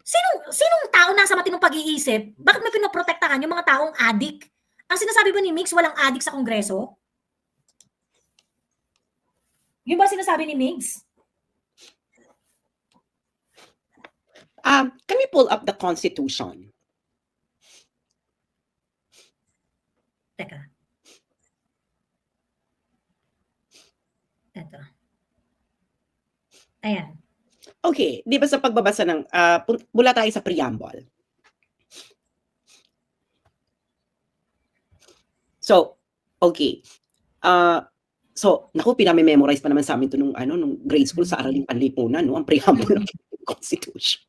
sinong tao nasa matinong pag-iisip? Bakit may pinoprotektahan yung mga taong adik? Ang sinasabi ba ni Migs walang adik sa Kongreso? Yun ba sinasabi ni Migs? Can we pull up the Constitution? Teka. Ito. Ayan. Okay, di ba sa pagbabasa ng, mula tayo sa preamble. So, okay. Naku, pinamemorize pa naman sa amin ito nung grade school sa Araling Panlipunan, no? Ang preamble ng Constitution.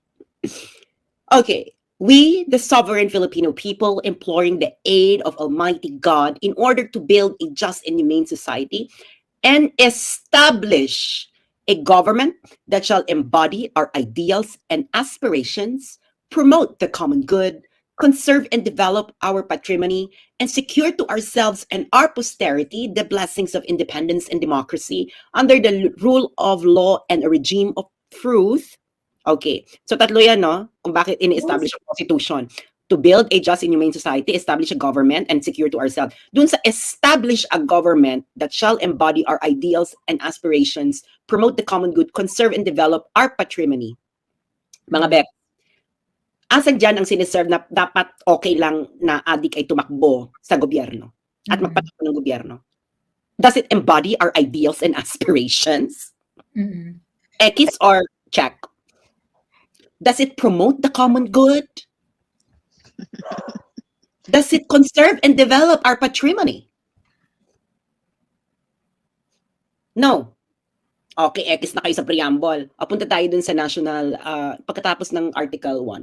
Okay. We, the sovereign Filipino people, imploring the aid of Almighty God in order to build a just and humane society and establish a government that shall embody our ideals and aspirations, promote the common good, conserve and develop our patrimony, and secure to ourselves and our posterity the blessings of independence and democracy under the rule of law and a regime of truth. Okay. So tatlo yan, no? Kung bakit ini-establish ang Constitution. To build a just and humane society, establish a government, and secure to ourselves. Dun sa establish a government that shall embody our ideals and aspirations, promote the common good, conserve and develop our patrimony. Mga bek, asan dyan ang siniserve na dapat okay lang na adik ay tumakbo sa gobyerno at magpatakbo ng gobyerno? Does it embody our ideals and aspirations? X or check? Does it promote the common good? Does it conserve and develop our patrimony? No. Okay, X na kayo sa preamble. Punta tayo dun sa national, pagkatapos ng Article 1.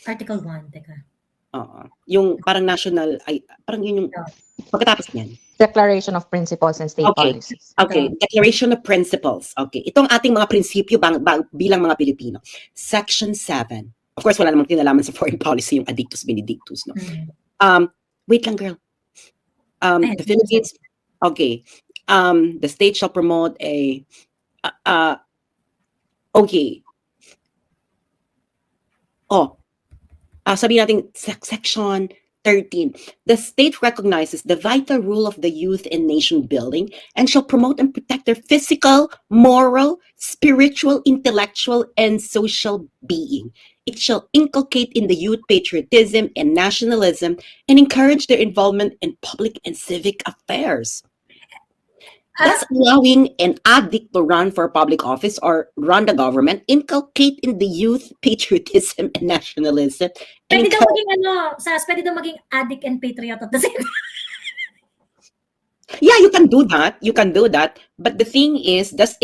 Article 1, teka. Yung parang national, parang yun yung, pagkatapos niyan. Declaration of Principles and State Policies. Okay, Declaration of Principles. Okay, itong ating mga prinsipyo bilang mga Pilipino. Section 7. Of course, wala namang kinalaman sa foreign policy yung Addictus Benedictus, no? Wait lang, girl. Ayan, The Philippines, okay. The state shall promote a, okay. Sabi natin, section 13. The state recognizes the vital role of the youth in nation building and shall promote and protect their physical, moral, spiritual, intellectual, and social being. It shall inculcate in the youth patriotism and nationalism and encourage their involvement in public and civic affairs. Thus allowing an addict to run for public office or run the government, inculcate in the youth patriotism and nationalism. And Pwede daw maging pwede daw maging addict and patriot at the same time. Yeah, you can do that. You can do that. But the thing is, does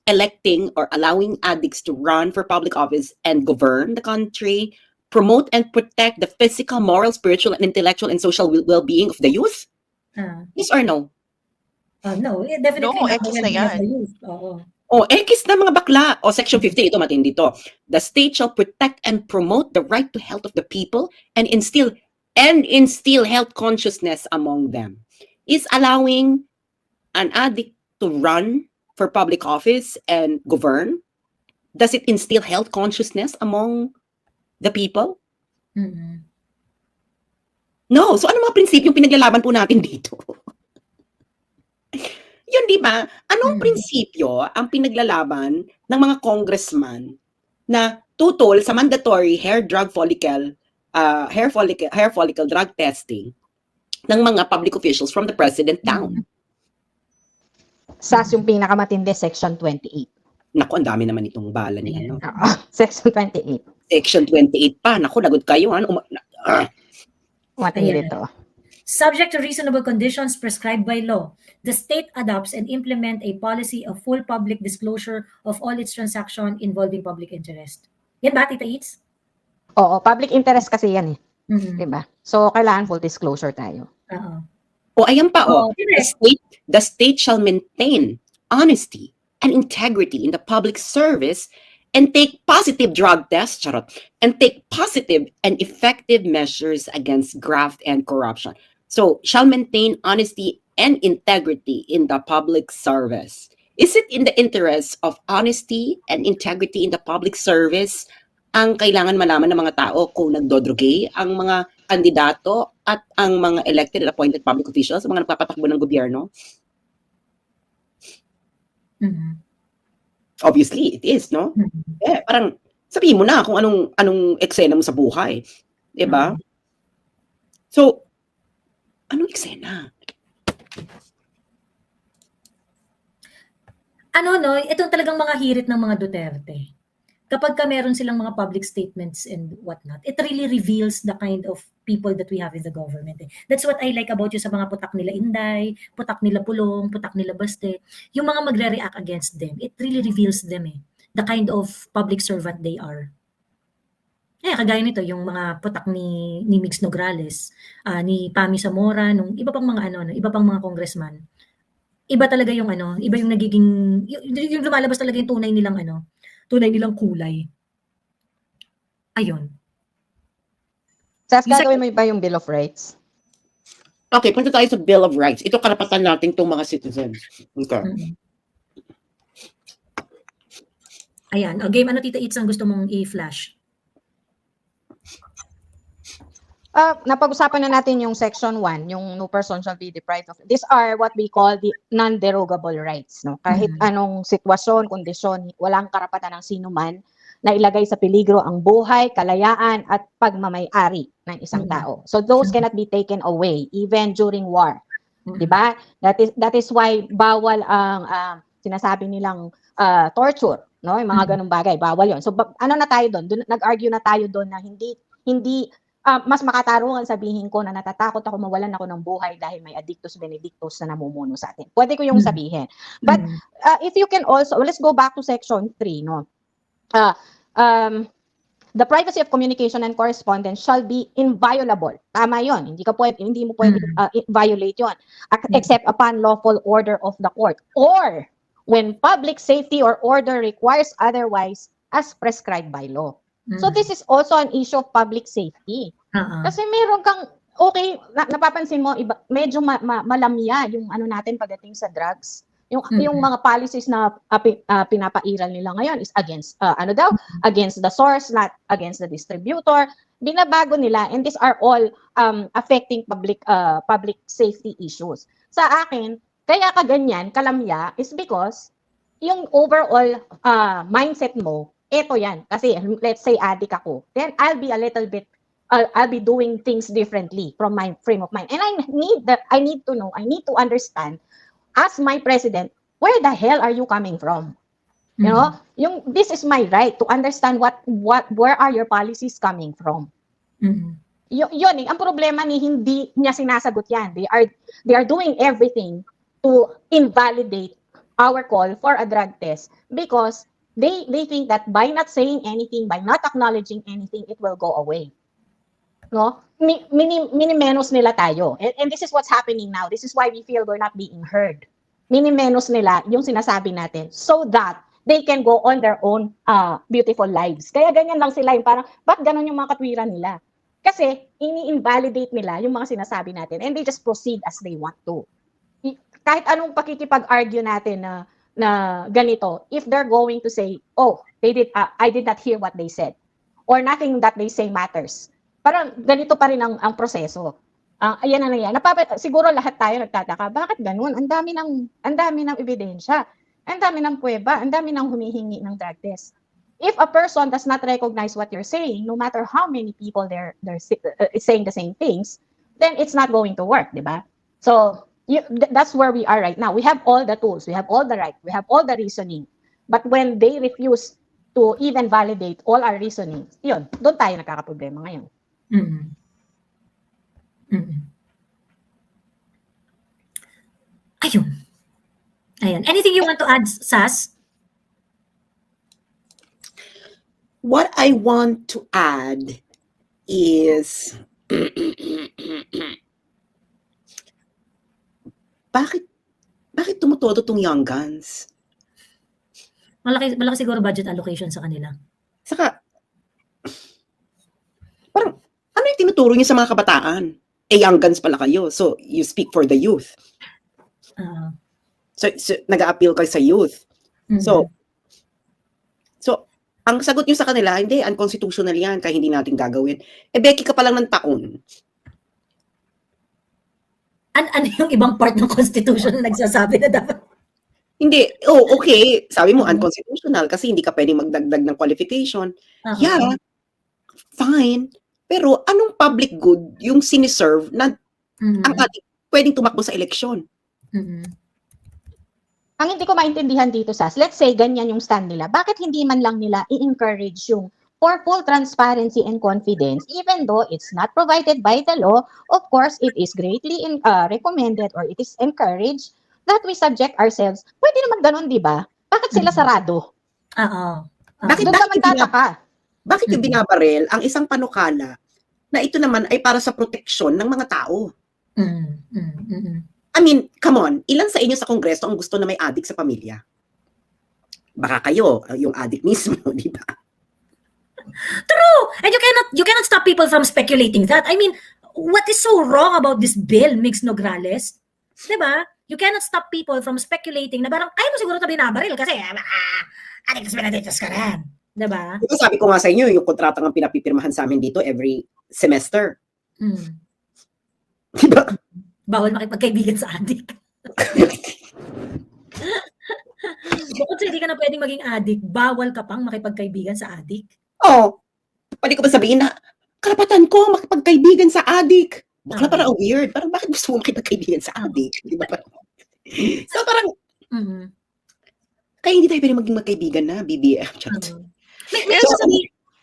electing or allowing addicts to run for public office and govern the country promote and protect the physical, moral, spiritual, and intellectual and social well-being of the youth? Yes or no? No, definitely No, not. X The na well-being of yan. the youth. Oo. X na mga bakla. Section 15, ito matindi to. The state shall protect and promote the right to health of the people and instill health consciousness among them. Is allowing an addict to run for public office and govern? Does it instill health consciousness among the people? Mm-hmm. No. So ano mga prinsipyong pinaglalaban po natin dito? Yun, di ba? Anong prinsipyo ang pinaglalaban ng mga congressman na tutol sa mandatory hair follicle drug testing ng mga public officials from the president down? SAS yung pinakamatindi, Section 28. Naku, ang dami naman itong bala niya. No? Section 28. Section 28 pa. Naku, lagot kayo. Matindi to. Subject to reasonable conditions prescribed by law, the state adopts and implement a policy of full public disclosure of all its transactions involving public interest. Yan ba, Tita Eats? Oo, public interest kasi yan eh. Diba? So, kailangan full disclosure tayo. Ayan pa. The state shall maintain honesty and integrity in the public service and take positive drug tests, and take positive and effective measures against graft and corruption. So, shall maintain honesty and integrity in the public service. Is it in the interest of honesty and integrity in the public service ang kailangan malaman ng mga tao kung nagdodrogay ang mga kandidato at ang mga elected and appointed public officials, mga nagpapatakbo ng gobyerno? Obviously, it is, no? Parang sabihin mo na kung anong eksena mo sa buhay. Diba? So, anong eksena? Itong talagang mga hirit ng mga Duterte. Kapag meron silang mga public statements and whatnot, it really reveals the kind of people that we have in the government. That's what I like about you sa mga putak nila Inday, putak nila Pulong, putak nila Baste. Yung mga magre-react against them, it really reveals them the kind of public servant they are. Kagaya nito, yung mga putak ni Mix Nograles, ni Pami Zamora, nung iba pang mga iba pang mga congressman. Iba talaga yung iba yung nagiging yung lumalabas talaga yung tunay nilang kulay. Ayun. Sas, gagawin mo ba yung Bill of Rights? Okay, punta tayo sa Bill of Rights. Ito karapatan natin itong mga citizens. Okay. Ayan. Game, Tita Eats ang gusto mong i-flash? Napag-usapan na natin yung Section 1, yung no person shall be deprived of. These are what we call the non-derogable rights. No? Kahit anong sitwasyon, kondisyon, walang karapatan ng sino man na ilagay sa peligro ang buhay, kalayaan, at pagmamay-ari ng isang tao. So those cannot be taken away, even during war. Diba? That is why bawal ang sinasabi nilang torture. No? Yung mga ganung bagay, bawal yon. So ano na tayo doon? Nag-argue na tayo doon na hindi mas makatarungan sabihin ko na natatakot ako mawalan ako ng buhay dahil may addictus benedictus na namumuno sa atin. Pwede ko yung sabihin. But if you can also, let's go back to Section 3, no? The privacy of communication and correspondence shall be inviolable. Tama yon. Hindi mo pwede violate yon except upon lawful order of the court or when public safety or order requires otherwise as prescribed by law. So this is also an issue of public safety. Kasi meron kang okay, napapansin mo, medyo malamya yung ano natin pagdating sa drugs. Yung mga policies na pinapairal nila ngayon is against, against the source, not against the distributor. Binabago nila, and these are all affecting public safety issues. Sa akin, kaya kaganyan, kalamya, is because yung overall mindset mo, eto yan. Kasi let's say addict ako, then I'll be a little bit, I'll be doing things differently from my frame of mind. And I need to understand, as my president, where the hell are you coming from? You know, this is my right to understand where are your policies coming from. Yun, ang problema ni hindi niya sinasagot yan. They are doing everything to invalidate our call for a drug test because they think that by not saying anything, by not acknowledging anything, it will go away. No? Minimenos nila tayo. And this is what's happening now. This is why we feel we're not being heard. Minimenos nila yung sinasabi natin so that they can go on their own beautiful lives. Kaya ganyan lang sila. Yung parang, ba't ganon yung mga katwiran nila? Kasi ini-invalidate nila yung mga sinasabi natin and they just proceed as they want to. Kahit anong pakikipag-argue natin na ganito, if they're going to say, oh, I did not hear what they said, or nothing that they say matters, parang ganito pa rin ang proseso. Ayan na yan. Siguro lahat tayo nagtataka, bakit ganun? Ang dami ng ebidensya, ang dami ng pruweba, ang dami ng humihingi ng drug test. If a person does not recognize what you're saying, no matter how many people they're saying the same things, then it's not going to work, di ba? So that's where we are right now. We have all the tools, we have all the right, we have all the reasoning. But when they refuse to even validate all our reasoning, yun, doon tayo nakakaproblema ngayon. Ayun. Anything you want to add, Sas? What I want to add is bakit tumutodo tong Young Guns? Malaki siguro budget allocation sa kanila. Saka, parang, ano yung tinuturo niyo sa mga kabataan? Young Guns pala kayo, so you speak for the youth. So nag-a-appeal kayo sa youth. So, ang sagot niyo sa kanila, hindi, unconstitutional yan, kaya hindi natin gagawin. Becky ka pa lang ng taon. Ano yung ibang part ng Constitution na nagsasabi na dapat? Hindi, okay, sabi mo unconstitutional kasi hindi ka pwedeng magdagdag ng qualification. Yeah, fine. Pero anong public good yung siniserve na ang ating pwedeng tumakbo sa eleksyon? Ang hindi ko maintindihan dito, Sas, let's say ganyan yung stand nila, bakit hindi man lang nila i-encourage yung for full transparency and confidence, even though it's not provided by the law, of course, it is greatly recommended or it is encouraged that we subject ourselves. Pwede naman ganun, di ba? Bakit sila sarado? Doon ka magtataka. Bakit yung binabarel ang isang panukala na ito naman ay para sa proteksyon ng mga tao? I mean, come on, ilan sa inyo sa Kongreso ang gusto na may adik sa pamilya? Baka kayo, yung adik mismo, di ba? True! And you cannot stop people from speculating that. I mean, what is so wrong about this bill, Mix Nograles? Di ba? You cannot stop people from speculating na parang, kaya mo siguro ito binabaril kasi, adik sa pinaditos ka rin. Di ba? Ito sabi ko nga sa inyo, yung kontrata ng pinapipirmahan sa amin dito every semester. Di ba? Bawal makipagkaibigan sa adik. Bukod sa hindi ka na pwedeng maging adik, bawal ka pang makipagkaibigan sa adik. Pwede ko ba sabihin na karapatan ko makipagkaibigan sa adik? Bakla parang weird. Parang bakit gusto mo makipagkaibigan sa adik? Di ba? So parang, kaya hindi tayo pwede maging magkaibigan na, BBF.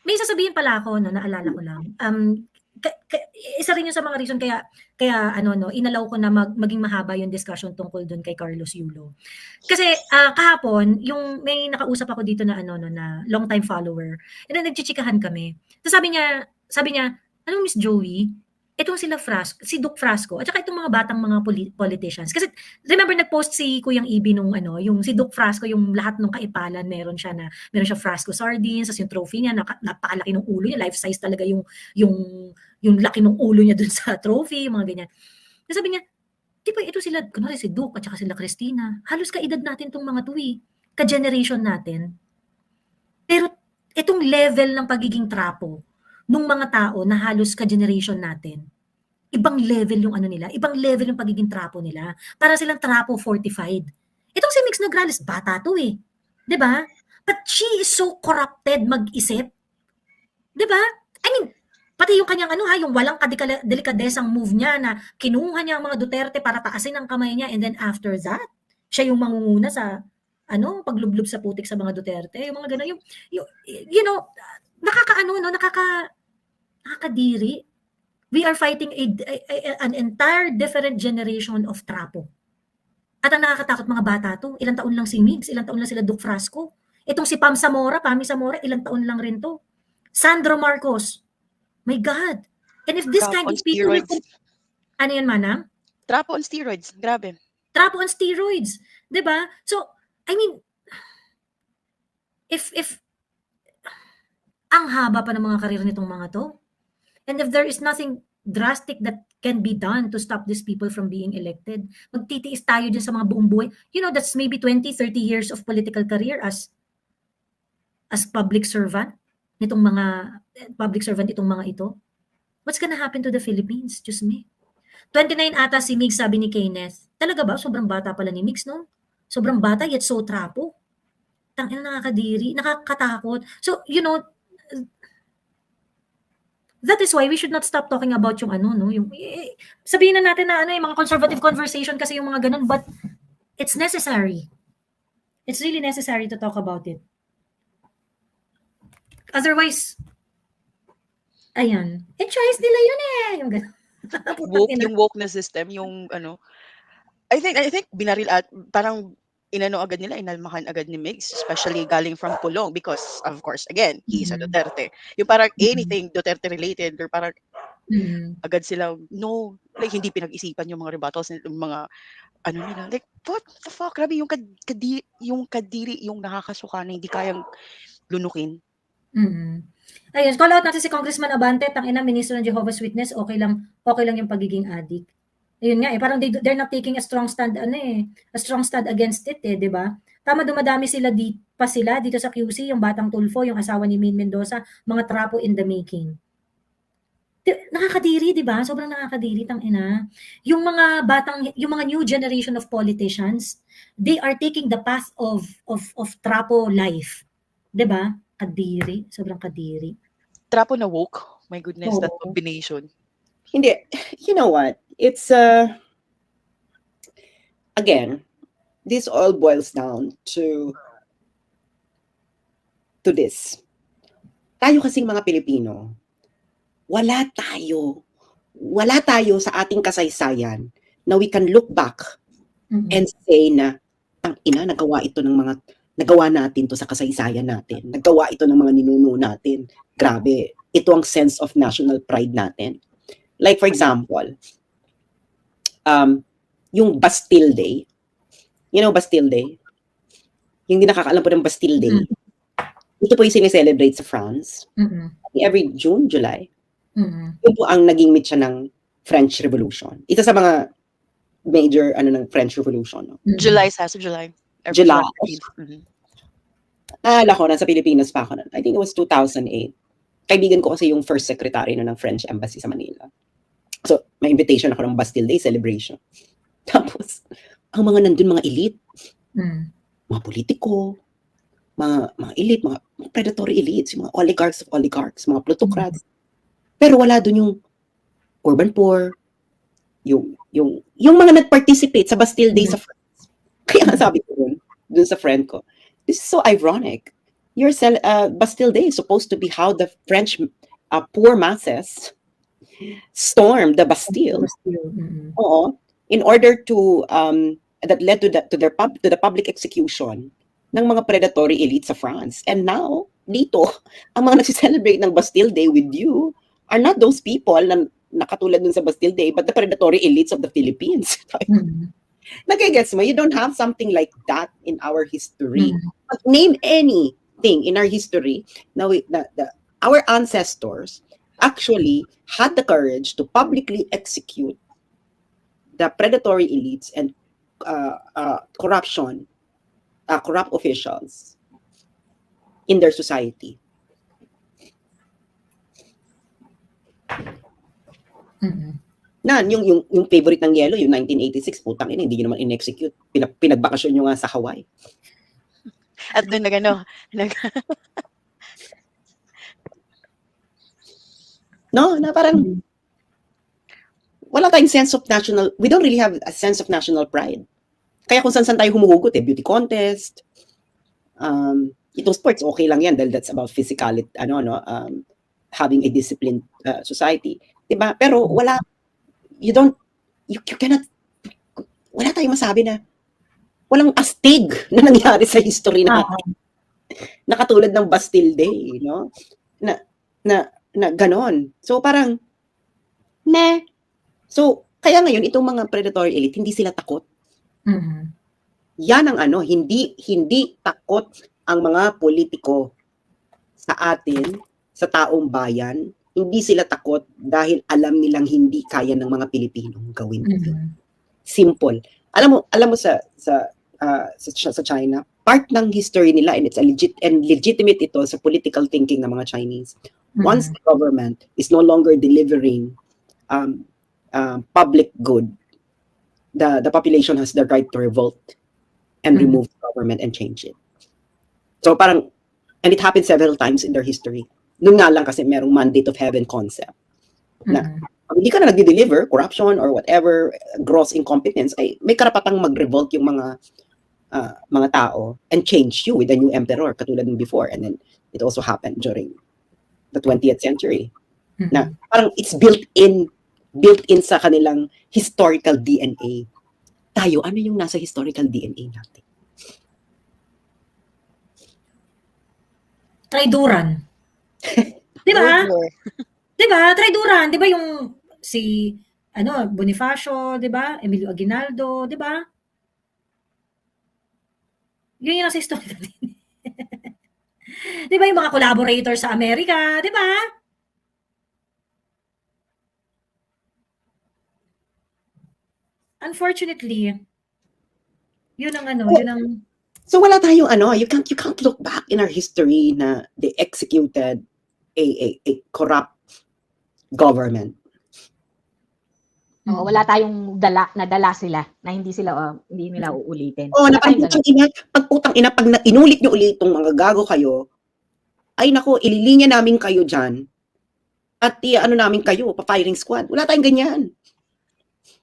May sasabihin pala ako, no, naalala ko lang. Isa rin yun sa mga reason kaya inalaw ko na maging mahaba yung discussion tungkol dun kay Carlos Yulo. Kasi kahapon, yung may nakausap ako dito na na long time follower. And then nagchichikahan kami. So sabi niya, ano Miss Joey? Itong si Duke Frasco at saka itong mga batang mga politicians. Kasi remember nag-post si Kuyang Ibi nung yung si Duke Frasco, yung lahat ng kaipalan, meron siya Frasco sardines, as yung trophy niya, napakalaki ng ulo niya, life size talaga yung yung laki ng ulo niya dun sa trophy, mga ganyan. Kasi sabi niya, di ba ito sila, kunwari si Duke at saka sila Christina, halos kaedad natin tong mga to eh, ka-generation natin. Pero itong level ng pagiging trapo nung mga tao na halos ka-generation natin, ibang level yung ano nila, ibang level yung pagiging trapo nila. Para silang trapo fortified. Itong si Mix Nograles, bata to eh. 'Di ba? But she is so corrupted mag-isip. 'Di ba? I mean, pati yung kanyang yung walang delikadesang move niya na kinuha niya ang mga Duterte para taasin ang kamay niya and then after that, siya yung mangunguna sa paglublob sa putik sa mga Duterte, yung mga ganun, yung nakakadiri. We are fighting an entire different generation of trapo. At ang nakakatakot mga bata to, ilang taon lang si Migs, ilang taon lang sila Duke Frasco. Itong si Pami Zamora, ilang taon lang rin to. Sandro Marcos, my God. And if this kind of people, ano yan, Manang? Trapo on steroids, grabe. Trapo on steroids, 'di ba? So, I mean, if ang haba pa ng mga karir nitong mga to, and if there is nothing drastic that can be done to stop these people from being elected, magtitiis tayo dyan sa mga buong buhay. That's maybe 20, 30 years of political career as public servant itong mga ito. What's gonna happen to the Philippines? Just me. 29 ata si Migs, sabi ni Kenneth. Talaga ba? Sobrang bata pala ni Migs, no? Sobrang bata, yet so trapo. Tangina, nakakadiri, nakakatakot. So, that is why we should not stop talking about yung sabihin na natin na yung mga conservative conversation kasi yung mga ganun, but it's necessary. It's really necessary to talk about it. Otherwise, ayan, choice nila yun eh. Yung ganun. Yung wokeness system, yung I think binaril at parang agad nila, inalmahan agad ni Migs, especially galing from Pulong because, of course, again, he's a Duterte. Yung parang anything Duterte related, or parang agad sila, no, like hindi pinag-isipan yung mga rebuttals, yung mga, nila, like, what the fuck, grabe, yung kadiri, yung nakakasuka na hindi kayang lunukin. Ayun, call out natin si Congressman Abante, ministro ng Jehovah's Witness, okay lang yung pagiging addict. Ayun nga parang they're not taking a strong stand against it 'di ba? Tama, dumadami sila dito sa QC, yung Batang Tulfo, yung asawa ni Maine Mendoza, mga trapo in the making. Nakakadiri, 'di ba? Sobrang nakakadiri, tangina. Yung mga new generation of politicians, they are taking the path of trapo life. 'Di ba? Kadiri, sobrang kadiri. Trapo na woke. My goodness, that combination. Hindi, you know what? It's again, this all boils down to this. Tayo kasing mga Pilipino, wala tayo sa ating kasaysayan na we can look back and say na nagawa natin to sa kasaysayan natin. Nagawa ito ng mga ninuno natin. Grabe, ito ang sense of national pride natin. Like for example, yung Bastille Day. You know Bastille Day? Yung hindi nakakaalam po ng Bastille Day. Ito po yung sineselebrate sa France. Every June, July. Yun po ang naging mitya ng French Revolution. Ito sa mga major ng French Revolution. No? July, July. July. Naalala ko, nasa Pilipinas pa ako. I think it was 2008. Kaibigan ko kasi yung first secretary ng French Embassy sa Manila. So, may invitation ako ng Bastille Day celebration. Tapos, ang mga nandun, mga elite, mga politiko, mga elite, mga predatory elites, yung mga oligarchs of oligarchs, mga plutocrats. Pero wala dun yung urban poor, yung mga nag-participate sa Bastille Day sa France. Kaya nga sabi ko dun sa friend ko, this is so ironic. Your Bastille Day is supposed to be how the French poor masses stormed the Bastille. In order to that led to the public execution ng mga predatory elites sa France. And now, dito, ang mga nagsi-celebrate ng Bastille Day with you are not those people na nakatulad dun sa Bastille Day, but the predatory elites of the Philippines. Nagigets mo, you don't have something like that in our history. Name anything in our history na our ancestors actually had the courage to publicly execute the predatory elites and corrupt officials in their society. Yung favorite ng Yelo, yung 1986, putang ina, hindi nyo naman in-execute. Pinagbakasyon nyo nga sa Hawaii. At doon No, na parang wala tayong sense of we don't really have a sense of national pride. Kaya kung saan tayo humuhugot, beauty contest, itong sports, okay lang yan dahil that's about physicality, having a disciplined society. Diba? Pero you cannot, wala tayong masabi na walang astig na nangyari sa history natin. Na katulad ng Bastille Day, na ganon. So parang, So, kaya ngayon, itong mga predatory elite, hindi sila takot. Yan ang hindi takot ang mga politiko sa atin, sa taong bayan. Hindi sila takot dahil alam nilang hindi kaya ng mga Pilipinong gawin ito. Simple. Alam mo sa China, part ng history nila, and it's legitimate ito sa political thinking ng mga Chinese. Once the government is no longer delivering public good, the population has the right to revolt and remove the government and change it. So parang, and it happened several times in their history. Noon nga lang kasi merong mandate of heaven concept. Na hindi ka na nagde-deliver, corruption or whatever, gross incompetence, ay may karapatang mag-revolt yung mga tao and change you with a new emperor katulad ng before. And then it also happened during the 20th century. Na parang it's built in sa kanilang historical DNA. Tayo, ano yung nasa historical DNA natin? Traiduran. Diba? Diba? Traiduran. Diba yung si Bonifacio, diba? Emilio Aguinaldo, diba? Yun yung nasa historical DNA. Diba yung mga collaborator sa Amerika, diba? Unfortunately, yun ang So wala tayong you can't look back in our history na they executed a corrupt government. Wala tayong nadala sila na hindi nila uulitin. Pag inulit nyo ulit itong mga gago kayo, ay nako, ililinya namin kayo dyan at namin kayo, pa-firing squad. Wala tayong ganyan.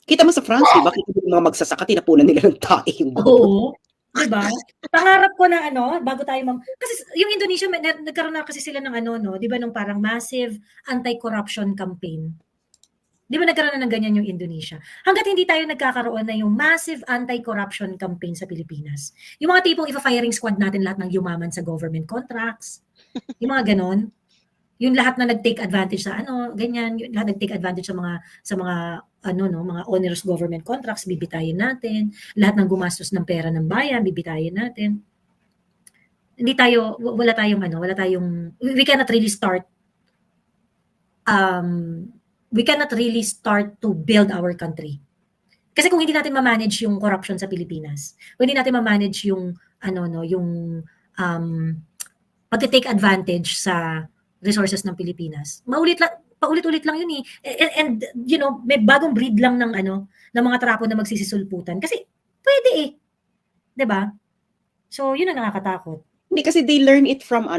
Kita mo sa France, diba? Kita mo yung mga magsasaka, tinapunan nila ng tae yung Oo. Diba? Pangarap ko na bago tayo kasi yung Indonesia, nagkaroon na kasi sila ng diba, nung parang massive anti-corruption campaign. Diba nagkaroon na ng ganyan yung Indonesia? Hanggat hindi tayo nagkakaroon na yung massive anti-corruption campaign sa Pilipinas. Yung mga tipong ipa-firing squad natin lahat ng yumaman sa government contracts. Yung mga ganon. Yung lahat na nag-take advantage sa ganyan, yung lahat nag-take advantage sa mga mga onerous government contracts, bibitayin natin. Lahat ng gumastos ng pera ng bayan, bibitayin natin. Wala tayong we cannot really start to build our country. Kasi kung hindi natin ma-manage yung corruption sa Pilipinas, kung hindi natin ma-manage yung pag-take advantage sa resources ng Pilipinas, paulit-ulit lang yun and may bagong breed lang ng mga trapo na magsisisulputan kasi pwede 'di ba? So yun ang nakakatakot. Hindi kasi they learn it from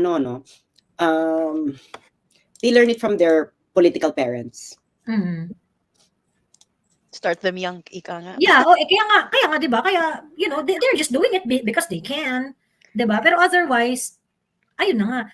they learn it from their political parents. Start them young, ika nga. Yeah, kaya nga 'di ba? Kaya they're just doing it because they can, 'di ba? Pero otherwise, ayun na nga.